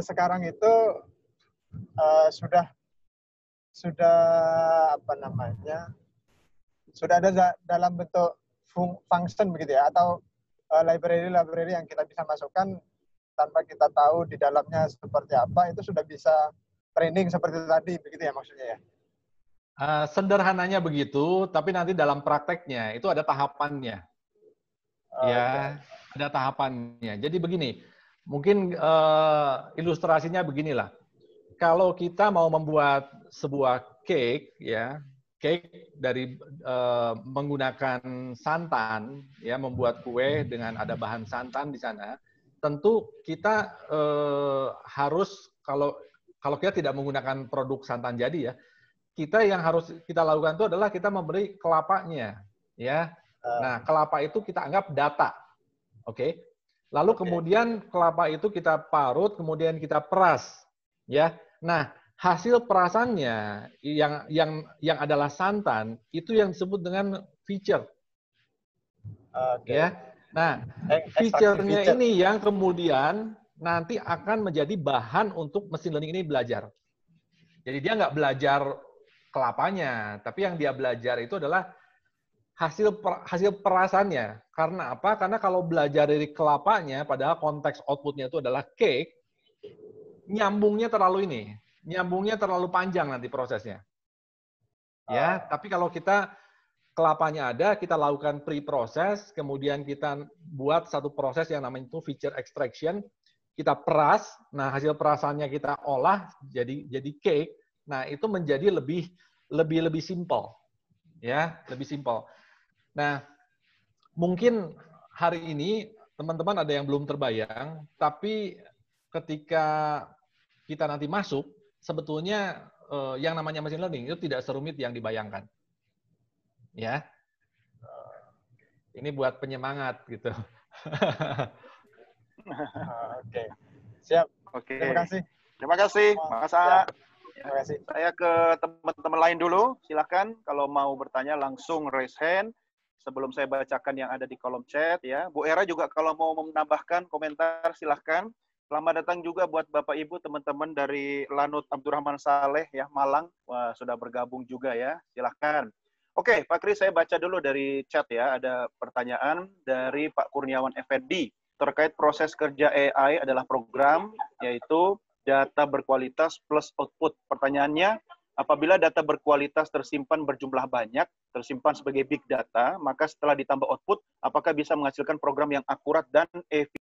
sekarang itu sudah apa namanya, sudah ada dalam bentuk function begitu ya, atau library yang kita bisa masukkan tanpa kita tahu di dalamnya seperti apa, itu sudah bisa training seperti itu tadi, begitu ya maksudnya ya? Sederhananya begitu, tapi nanti dalam prakteknya itu ada tahapannya. Ya, ada tahapannya. Jadi begini, mungkin ilustrasinya beginilah. Kalau kita mau membuat sebuah cake, ya, cake dari menggunakan santan, ya, membuat kue dengan ada bahan santan di sana, tentu kita harus kalau kita tidak menggunakan produk santan jadi, ya, kita yang harus kita lakukan itu adalah kita memberi kelapanya, ya. Nah, kelapa itu kita anggap data, oke? Lalu kemudian kelapa itu kita parut, kemudian kita peras, ya. Nah, hasil perasannya yang adalah santan itu yang disebut dengan feature, ya. Nah, feature-nya ini yang kemudian nanti akan menjadi bahan untuk mesin learning ini belajar. Jadi dia nggak belajar kelapanya, tapi yang dia belajar itu adalah hasil perasannya. Karena apa? Karena kalau belajar dari kelapanya, padahal konteks outputnya itu adalah cake, nyambungnya terlalu panjang nanti prosesnya. Ya, tapi kalau kita kelapanya ada, kita lakukan pre-proses, kemudian kita buat satu proses yang namanya itu feature extraction, kita peras, nah hasil perasannya kita olah jadi cake. Nah, itu menjadi lebih simpel. Ya, lebih simpel. Nah, mungkin hari ini teman-teman ada yang belum terbayang, tapi ketika kita nanti masuk, sebetulnya yang namanya machine learning itu tidak serumit yang dibayangkan. Ya. Ini buat penyemangat gitu. Oke. Siap. Oke. Terima kasih. Mas A. Terima kasih. Saya ke teman-teman lain dulu. Silakan kalau mau bertanya langsung raise hand sebelum saya bacakan yang ada di kolom chat, ya. Bu Era juga kalau mau menambahkan komentar silahkan. Selamat datang juga buat Bapak Ibu teman-teman dari Lanut Abdurrahman Saleh, ya, Malang. Wah, sudah bergabung juga, ya. Silahkan. Oke, Pak Kris, saya baca dulu dari chat, ya. Ada pertanyaan dari Pak Kurniawan Effendi terkait proses kerja AI adalah program, yaitu data berkualitas plus output. Pertanyaannya, apabila data berkualitas tersimpan berjumlah banyak, tersimpan sebagai big data, maka setelah ditambah output, apakah bisa menghasilkan program yang akurat dan efisien?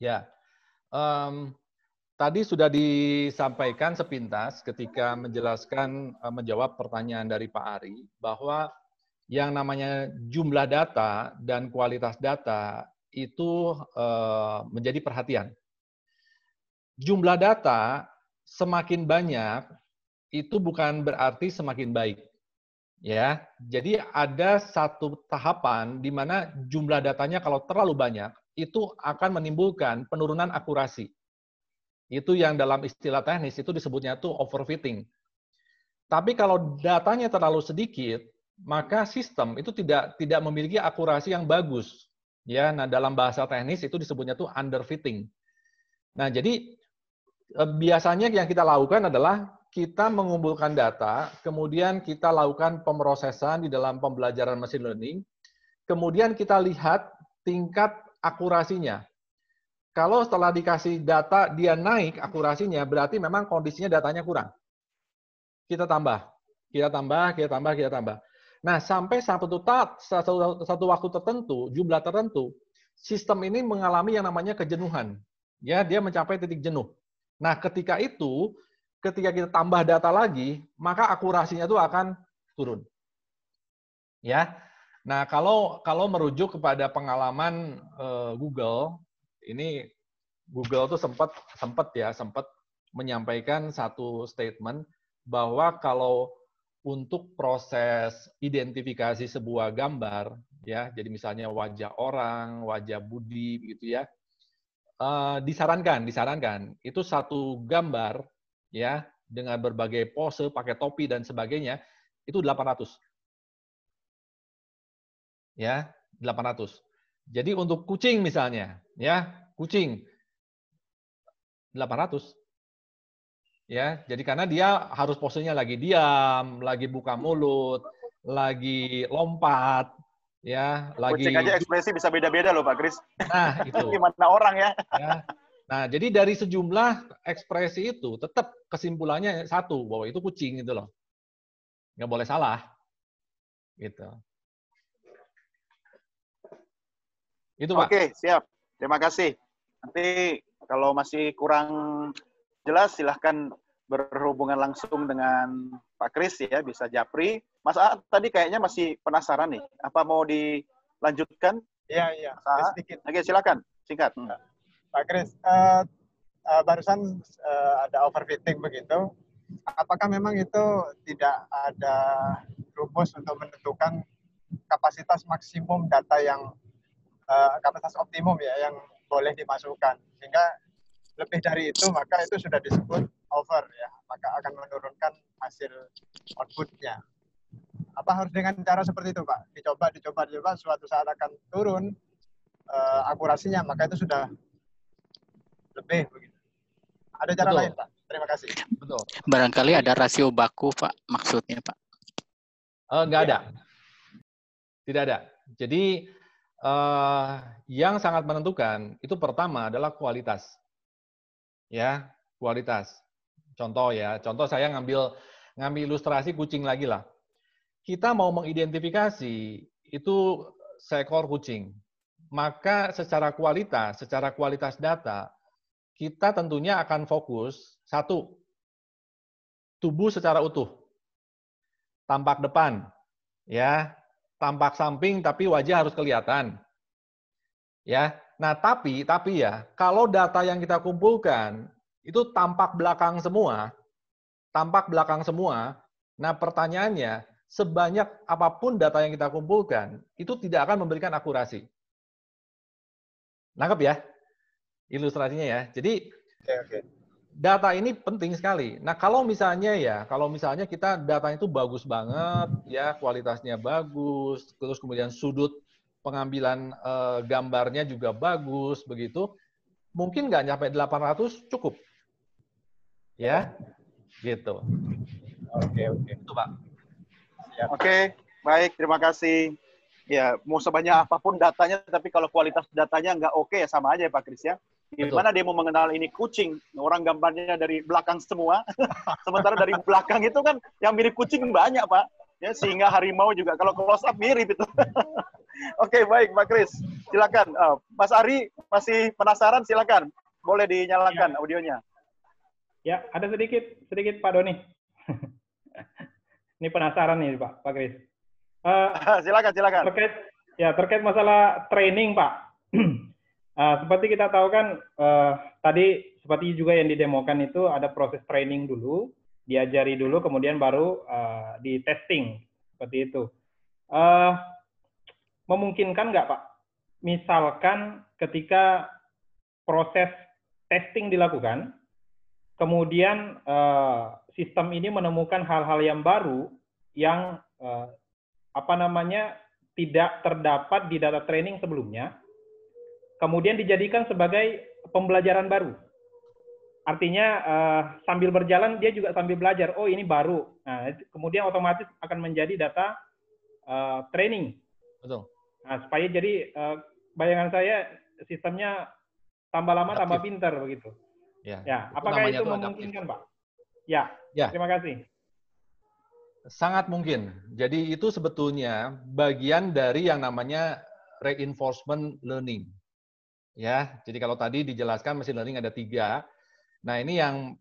Ya, tadi sudah disampaikan sepintas ketika menjawab pertanyaan dari Pak Ari, bahwa yang namanya jumlah data dan kualitas data itu menjadi perhatian. Jumlah data semakin banyak itu bukan berarti semakin baik. Ya, jadi ada satu tahapan di mana jumlah datanya kalau terlalu banyak itu akan menimbulkan penurunan akurasi. Itu yang dalam istilah teknis itu disebutnya tuh overfitting. Tapi kalau datanya terlalu sedikit, maka sistem itu tidak memiliki akurasi yang bagus. Ya, nah dalam bahasa teknis itu disebutnya tuh underfitting. Nah, jadi biasanya yang kita lakukan adalah kita mengumpulkan data, kemudian kita lakukan pemrosesan di dalam pembelajaran machine learning, kemudian kita lihat tingkat akurasinya. Kalau setelah dikasih data dia naik akurasinya, berarti memang kondisinya datanya kurang. Kita tambah, kita tambah, kita tambah, kita tambah. Nah, sampai satu waktu tertentu, jumlah tertentu, sistem ini mengalami yang namanya kejenuhan. Ya, dia mencapai titik jenuh. Nah, ketika itu, ketika kita tambah data lagi, maka akurasinya itu akan turun. Ya. Nah, kalau merujuk kepada pengalaman Google, ini Google tuh sempat menyampaikan satu statement bahwa kalau untuk proses identifikasi sebuah gambar, ya, jadi misalnya wajah orang, wajah Budi, gitu ya, disarankan itu satu gambar, ya, dengan berbagai pose, pakai topi dan sebagainya, itu 800. Ya, 800. Jadi untuk kucing misalnya, ya, kucing 800. Ya, jadi karena dia harus posenya lagi diam, lagi buka mulut, lagi lompat, ya, lagi. Kucing aja ekspresi bisa beda-beda loh, Pak Kris. Nah, itu. Gimana orang ya? Ya. Nah, jadi dari sejumlah ekspresi itu tetap kesimpulannya satu, bahwa itu kucing gitu loh. Nggak boleh salah. Gitu. Itu, Pak. Oke, siap. Terima kasih. Nanti kalau masih kurang jelas, silahkan berhubungan langsung dengan Pak Kris ya, bisa japri. Mas A tadi kayaknya masih penasaran nih, apa mau dilanjutkan? Iya. Sedikit. Oke, silakan, singkat. Pak Kris, barusan ada overfitting begitu. Apakah memang itu tidak ada rumus untuk menentukan kapasitas maksimum data yang kapasitas optimum ya yang boleh dimasukkan, sehingga lebih dari itu maka itu sudah disebut over ya, maka akan menurunkan hasil outputnya. Apa harus dengan cara seperti itu, Pak? Dicoba, suatu saat akan turun akurasinya, maka itu sudah lebih begitu. Ada cara lain, Pak? Terima kasih. Betul. Barangkali ada rasio baku, Pak, maksudnya, Pak. Nggak ada. Tidak ada. Jadi yang sangat menentukan itu pertama adalah kualitas. Ya, kualitas. Contoh saya ngambil ilustrasi kucing lagi lah. Kita mau mengidentifikasi itu seekor kucing. Maka secara kualitas data, kita tentunya akan fokus satu, tubuh secara utuh. Tampak depan, ya, tampak samping tapi wajah harus kelihatan. Ya. Nah, tapi ya, kalau data yang kita kumpulkan itu tampak belakang semua, nah pertanyaannya, sebanyak apapun data yang kita kumpulkan, itu tidak akan memberikan akurasi. Nangkep ya? Ilustrasinya ya. Jadi, data ini penting sekali. Nah, kalau misalnya kita datanya itu bagus banget, ya, kualitasnya bagus, terus kemudian sudut pengambilan gambarnya juga bagus, begitu, mungkin nggak nyampe 800 cukup. Ya, gitu. Oke. Itu, Pak. Oke, baik, terima kasih. Ya, mau sebanyak apapun datanya, tapi kalau kualitas datanya nggak oke, ya sama aja ya Pak Kris ya. Gimana dia mau mengenal ini kucing? Orang gambarnya dari belakang semua, sementara dari belakang itu kan yang mirip kucing banyak, Pak. Ya, sehingga harimau juga kalau close up mirip itu. Oke, baik, Pak Kris. Silakan. Mas Ari masih penasaran, silakan. Boleh dinyalakan audionya. Ya, ada sedikit Pak Doni. Ini penasaran nih Pak Kris. Silakan. Terkait masalah training, Pak. Seperti kita tahu kan, tadi seperti juga yang didemokan itu ada proses training dulu, diajari dulu, kemudian baru di testing, seperti itu. Memungkinkan nggak, Pak? Misalkan ketika proses testing dilakukan, kemudian sistem ini menemukan hal-hal yang baru yang tidak terdapat di data training sebelumnya, kemudian dijadikan sebagai pembelajaran baru. Artinya sambil berjalan dia juga sambil belajar. Oh ini baru. Nah, kemudian otomatis akan menjadi data training. Betul. Nah, supaya jadi bayangan saya sistemnya tambah lama tambah pintar begitu. Ya, apakah itu memungkinkan, Pak? Ya. Terima kasih. Sangat mungkin. Jadi itu sebetulnya bagian dari yang namanya reinforcement learning. Ya, jadi kalau tadi dijelaskan machine learning ada 3. Nah, ini yang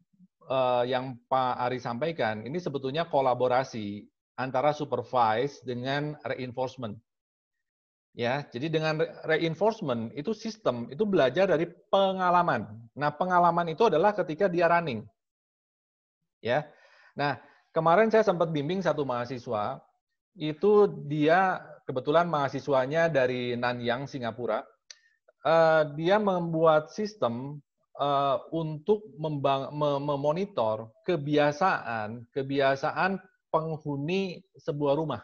Pak Ari sampaikan, ini sebetulnya kolaborasi antara supervise dengan reinforcement. Ya, jadi dengan reinforcement itu sistem itu belajar dari pengalaman. Nah, pengalaman itu adalah ketika dia running. Ya. Nah, kemarin saya sempat bimbing satu mahasiswa, itu dia kebetulan mahasiswanya dari Nanyang, Singapura. Dia membuat sistem untuk memonitor kebiasaan penghuni sebuah rumah.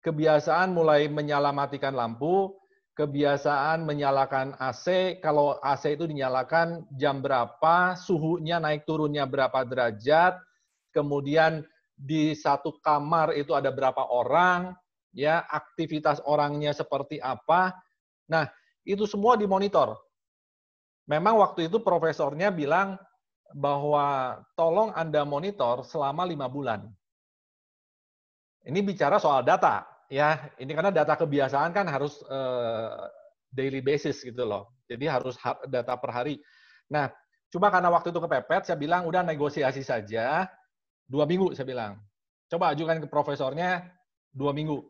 Kebiasaan mulai menyalamatkan lampu, kebiasaan menyalakan AC, kalau AC itu dinyalakan jam berapa, suhunya naik turunnya berapa derajat, kemudian di satu kamar itu ada berapa orang, ya, aktivitas orangnya seperti apa. Nah, itu semua dimonitor. Memang waktu itu profesornya bilang bahwa tolong Anda monitor selama 5 bulan. Ini bicara soal data, ya. Ini karena data kebiasaan kan harus daily basis gitu loh. Jadi harus data per hari. Nah, cuma karena waktu itu kepepet, saya bilang udah negosiasi saja 2 minggu, saya bilang. Coba ajukan ke profesornya 2 minggu.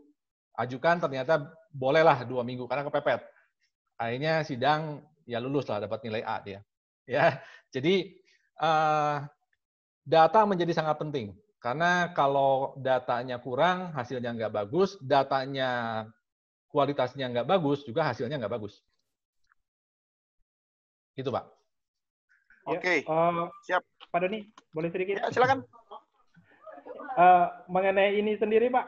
Ajukan, ternyata bolehlah 2 minggu karena kepepet. Akhirnya sidang ya lulus lah, dapat nilai A dia. Ya, jadi data menjadi sangat penting karena kalau datanya kurang, hasilnya nggak bagus, datanya kualitasnya nggak bagus, juga hasilnya nggak bagus. Gitu, Pak. Oke, siap. Pak Doni, boleh sedikit? Ya, silakan. Mengenai ini sendiri, Pak,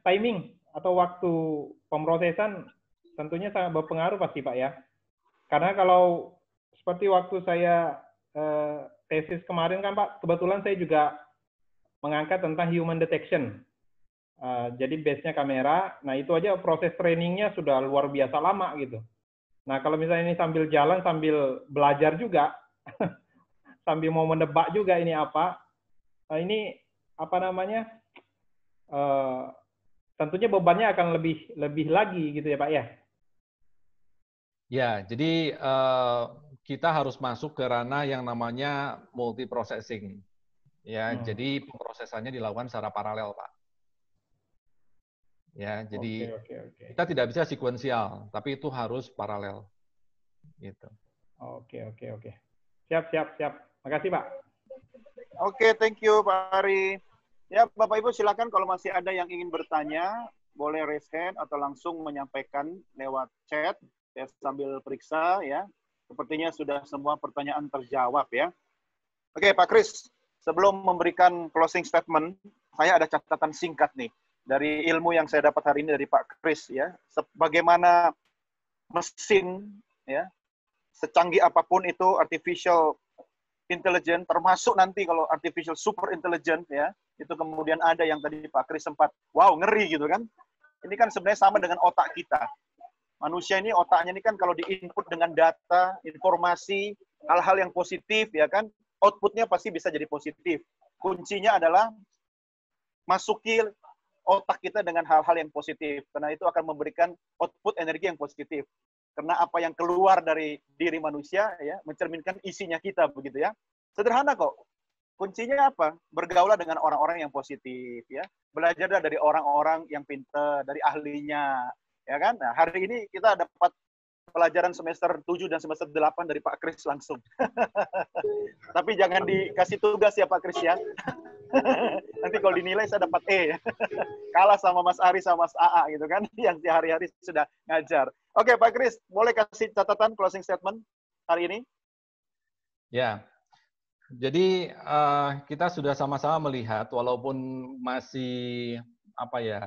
timing atau waktu pemrosesan tentunya sangat berpengaruh pasti, Pak, ya. Karena kalau seperti waktu saya tesis kemarin kan, Pak, kebetulan saya juga mengangkat tentang human detection. Jadi base-nya kamera, nah itu aja proses trainingnya sudah luar biasa lama gitu. Nah kalau misalnya ini sambil jalan, sambil belajar juga, sambil mau menebak juga ini apa, nah ini tentunya bebannya akan lebih lagi gitu ya Pak ya. Ya, jadi kita harus masuk ke ranah yang namanya multiprocessing. Ya, jadi pemrosesannya dilakukan secara paralel, Pak. Ya, jadi kita tidak bisa sekuensial, tapi itu harus paralel. Gitu. Oke. Siap. Makasih, Pak. Oke, thank you, Pak Ari. Ya, Bapak Ibu silakan kalau masih ada yang ingin bertanya, boleh raise hand atau langsung menyampaikan lewat chat. Saya sambil periksa ya. Sepertinya sudah semua pertanyaan terjawab ya. Oke, Pak Kris, sebelum memberikan closing statement, saya ada catatan singkat nih dari ilmu yang saya dapat hari ini dari Pak Kris ya. Bagaimana mesin ya, secanggih apapun itu artificial intelligence, termasuk nanti kalau artificial super intelligence ya, itu kemudian ada yang tadi Pak Kris sempat, wow ngeri gitu kan. Ini kan sebenarnya sama dengan otak kita. Manusia ini otaknya ini kan kalau diinput dengan data, informasi, hal-hal yang positif ya kan, outputnya pasti bisa jadi positif. Kuncinya adalah masuki otak kita dengan hal-hal yang positif, karena itu akan memberikan output energi yang positif. Karena apa yang keluar dari diri manusia ya mencerminkan isinya kita begitu ya. Sederhana kok. Kuncinya apa? Bergaulah dengan orang-orang yang positif ya. Belajarlah dari orang-orang yang pintar, dari ahlinya. Ya kan? Nah, hari ini kita dapat pelajaran semester 7 dan semester 8 dari Pak Kris langsung. Tapi jangan dikasih tugas ya Pak Kris ya. Nanti kalau dinilai saya dapat E. Kalah sama Mas Ari sama Mas AA gitu kan, yang sehari-hari sudah ngajar. Oke Pak Kris, boleh kasih catatan closing statement hari ini? Ya, Jadi kita sudah sama-sama melihat, walaupun masih apa ya,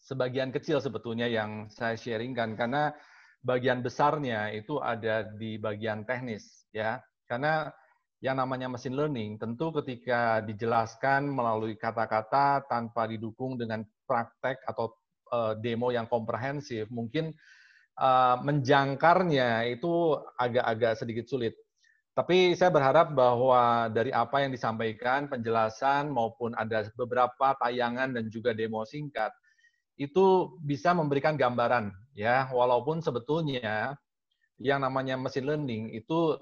sebagian kecil sebetulnya yang saya sharingkan, karena bagian besarnya itu ada di bagian teknis, ya. Karena yang namanya machine learning tentu ketika dijelaskan melalui kata-kata tanpa didukung dengan praktek atau demo yang komprehensif, mungkin menjangkarnya itu agak-agak sedikit sulit. Tapi saya berharap bahwa dari apa yang disampaikan, penjelasan maupun ada beberapa tayangan dan juga demo singkat, itu bisa memberikan gambaran, ya. Walaupun sebetulnya yang namanya machine learning itu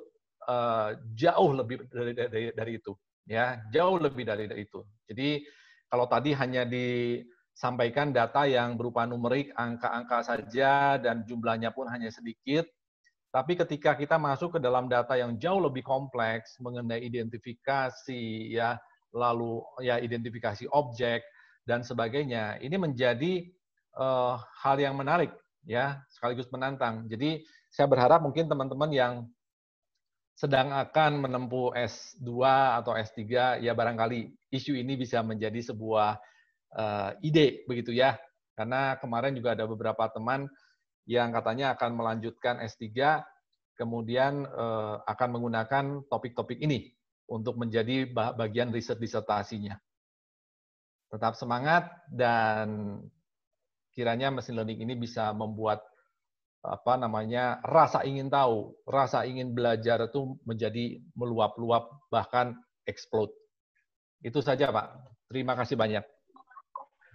jauh lebih dari itu, ya, jauh lebih dari itu. Jadi kalau tadi hanya disampaikan data yang berupa numerik, angka-angka saja dan jumlahnya pun hanya sedikit. Tapi ketika kita masuk ke dalam data yang jauh lebih kompleks mengenai identifikasi, ya, lalu ya identifikasi objek dan sebagainya, ini menjadi hal yang menarik, ya, sekaligus menantang. Jadi saya berharap mungkin teman-teman yang sedang akan menempuh S2 atau S3, ya barangkali isu ini bisa menjadi sebuah ide, begitu ya. Karena kemarin juga ada beberapa teman yang katanya akan melanjutkan S3, kemudian akan menggunakan topik-topik ini untuk menjadi bagian riset disertasinya. Tetap semangat, dan kiranya machine learning ini bisa membuat rasa ingin tahu, rasa ingin belajar itu menjadi meluap-luap, bahkan explode. Itu saja, Pak. Terima kasih banyak.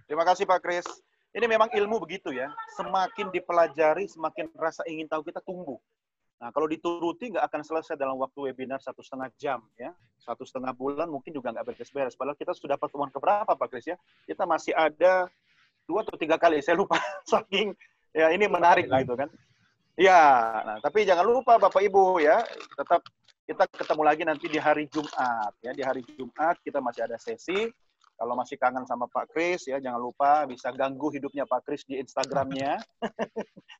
Terima kasih, Pak Kris. Ini memang ilmu begitu ya. Semakin dipelajari, semakin rasa ingin tahu kita tumbuh. Nah, kalau dituruti nggak akan selesai dalam waktu webinar 1,5 jam ya. 1,5 bulan mungkin juga nggak beres-beres. Padahal kita sudah pertemuan keberapa, Pak Kris ya? Kita masih ada 2 atau 3 kali, saya lupa. Saking ya ini menarik gitu kan. Ya, nah, tapi jangan lupa Bapak Ibu ya, tetap kita ketemu lagi nanti di hari Jumat ya. Di hari Jumat kita masih ada sesi. Kalau masih kangen sama Pak Kris ya, jangan lupa bisa ganggu hidupnya Pak Kris di Instagramnya.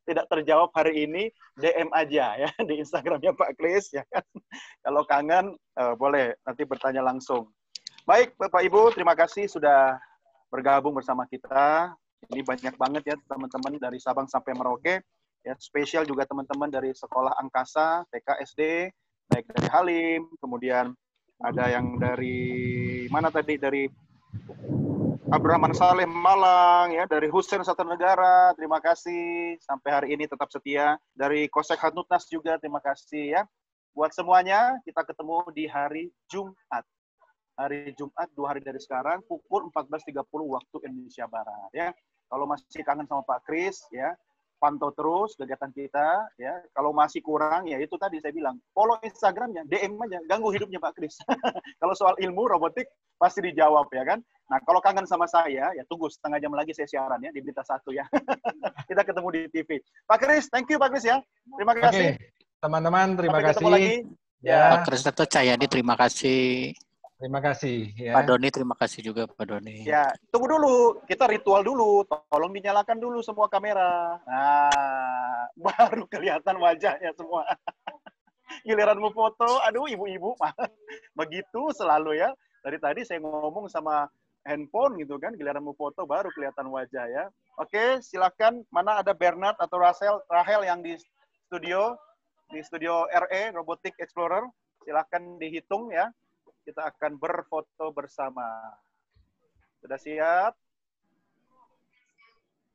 Tidak terjawab hari ini, DM aja ya di Instagramnya Pak Kris ya kan. Kalau kangen boleh nanti bertanya langsung. Baik Bapak Ibu, terima kasih sudah bergabung bersama kita. Ini banyak banget ya teman-teman dari Sabang sampai Merauke. Ya, spesial juga teman-teman dari Sekolah Angkasa, TK SD, baik dari Halim, kemudian ada yang dari mana tadi, dari Abdurrahman Saleh Malang, ya, dari Husein Satu Negara, terima kasih sampai hari ini tetap setia. Dari Kosek Hanutnas juga terima kasih ya. Buat semuanya kita ketemu di hari Jumat. Hari Jumat 2 hari dari sekarang pukul 14.30 waktu Indonesia Barat ya. Kalau masih kangen sama Pak Kris ya, pantau terus kegiatan kita ya. Kalau masih kurang ya itu tadi saya bilang, follow Instagramnya, DM aja, ganggu hidupnya Pak Kris. Kalau soal ilmu robotik pasti dijawab ya kan. Nah, kalau kangen sama saya ya tunggu setengah jam lagi saya siaran ya di Berita 1 ya. Kita ketemu di TV. Pak Kris, thank you Pak Kris ya. Terima kasih. Teman-teman, terima Sampai kasih. Ketemu lagi. Ya. Pak Kris Dr. Cahyadi, terima kasih. Terima kasih. Ya. Pak Doni, terima kasih juga Pak Doni. Ya, tunggu dulu. Kita ritual dulu. Tolong dinyalakan dulu semua kamera. Nah, baru kelihatan wajahnya semua. Giliran mau foto, aduh ibu-ibu. Begitu selalu ya. Dari tadi saya ngomong sama handphone gitu kan, giliran mau foto baru kelihatan wajah ya. Oke, silakan. Mana ada Bernard atau Rahel yang di studio RE, Robotic Explorer. Silakan dihitung ya. Kita akan berfoto bersama. Sudah siap?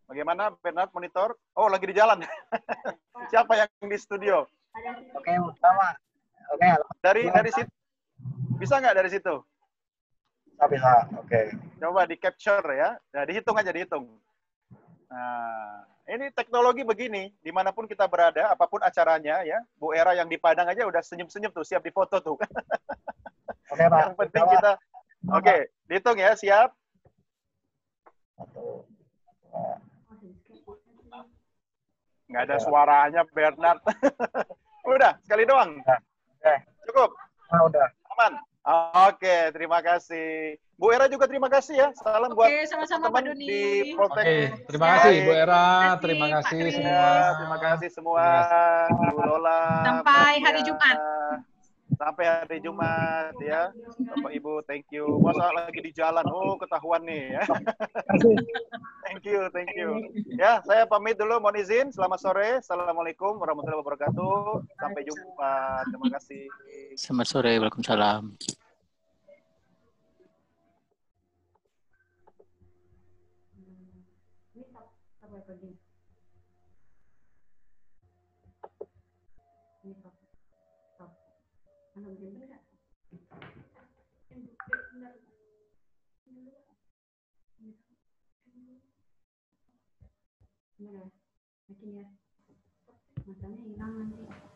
Bagaimana Bernard monitor? Oh, lagi di jalan. Siapa yang di studio? Oke, sama. Oke. Dari situ. Bisa nggak dari situ? Bisa. Oke. Coba di capture ya. Nah, dihitung aja, dihitung. Nah, ini teknologi begini, dimanapun kita berada, apapun acaranya ya. Bu Era yang di Padang aja udah senyum-senyum tuh, siap difoto tuh. Oke, Pak. Yang penting kita, oke, dihitung ya, siap. Nggak ada suaranya, Bernard. Udah, sekali doang. Cukup? Udah. Aman? Oke, terima kasih. Bu Era juga terima kasih ya. Salam buat sama-sama Pak Doni. di Protect. Oke, terima kasih Bu Era, terima kasih semua. Terima kasih semua. Bu Lola. Sampai hari Jumat. Sampai hari Jumat ya. Bapak Ibu, thank you. Masa lagi di jalan? Oh, ketahuan nih ya. Thank you, thank you. Ya, saya pamit dulu, mohon izin. Selamat sore. Assalamualaikum warahmatullahi wabarakatuh. Sampai jumpa. Terima kasih. Selamat sore. Waalaikumsalam. Makin ya, matanya hilang nanti.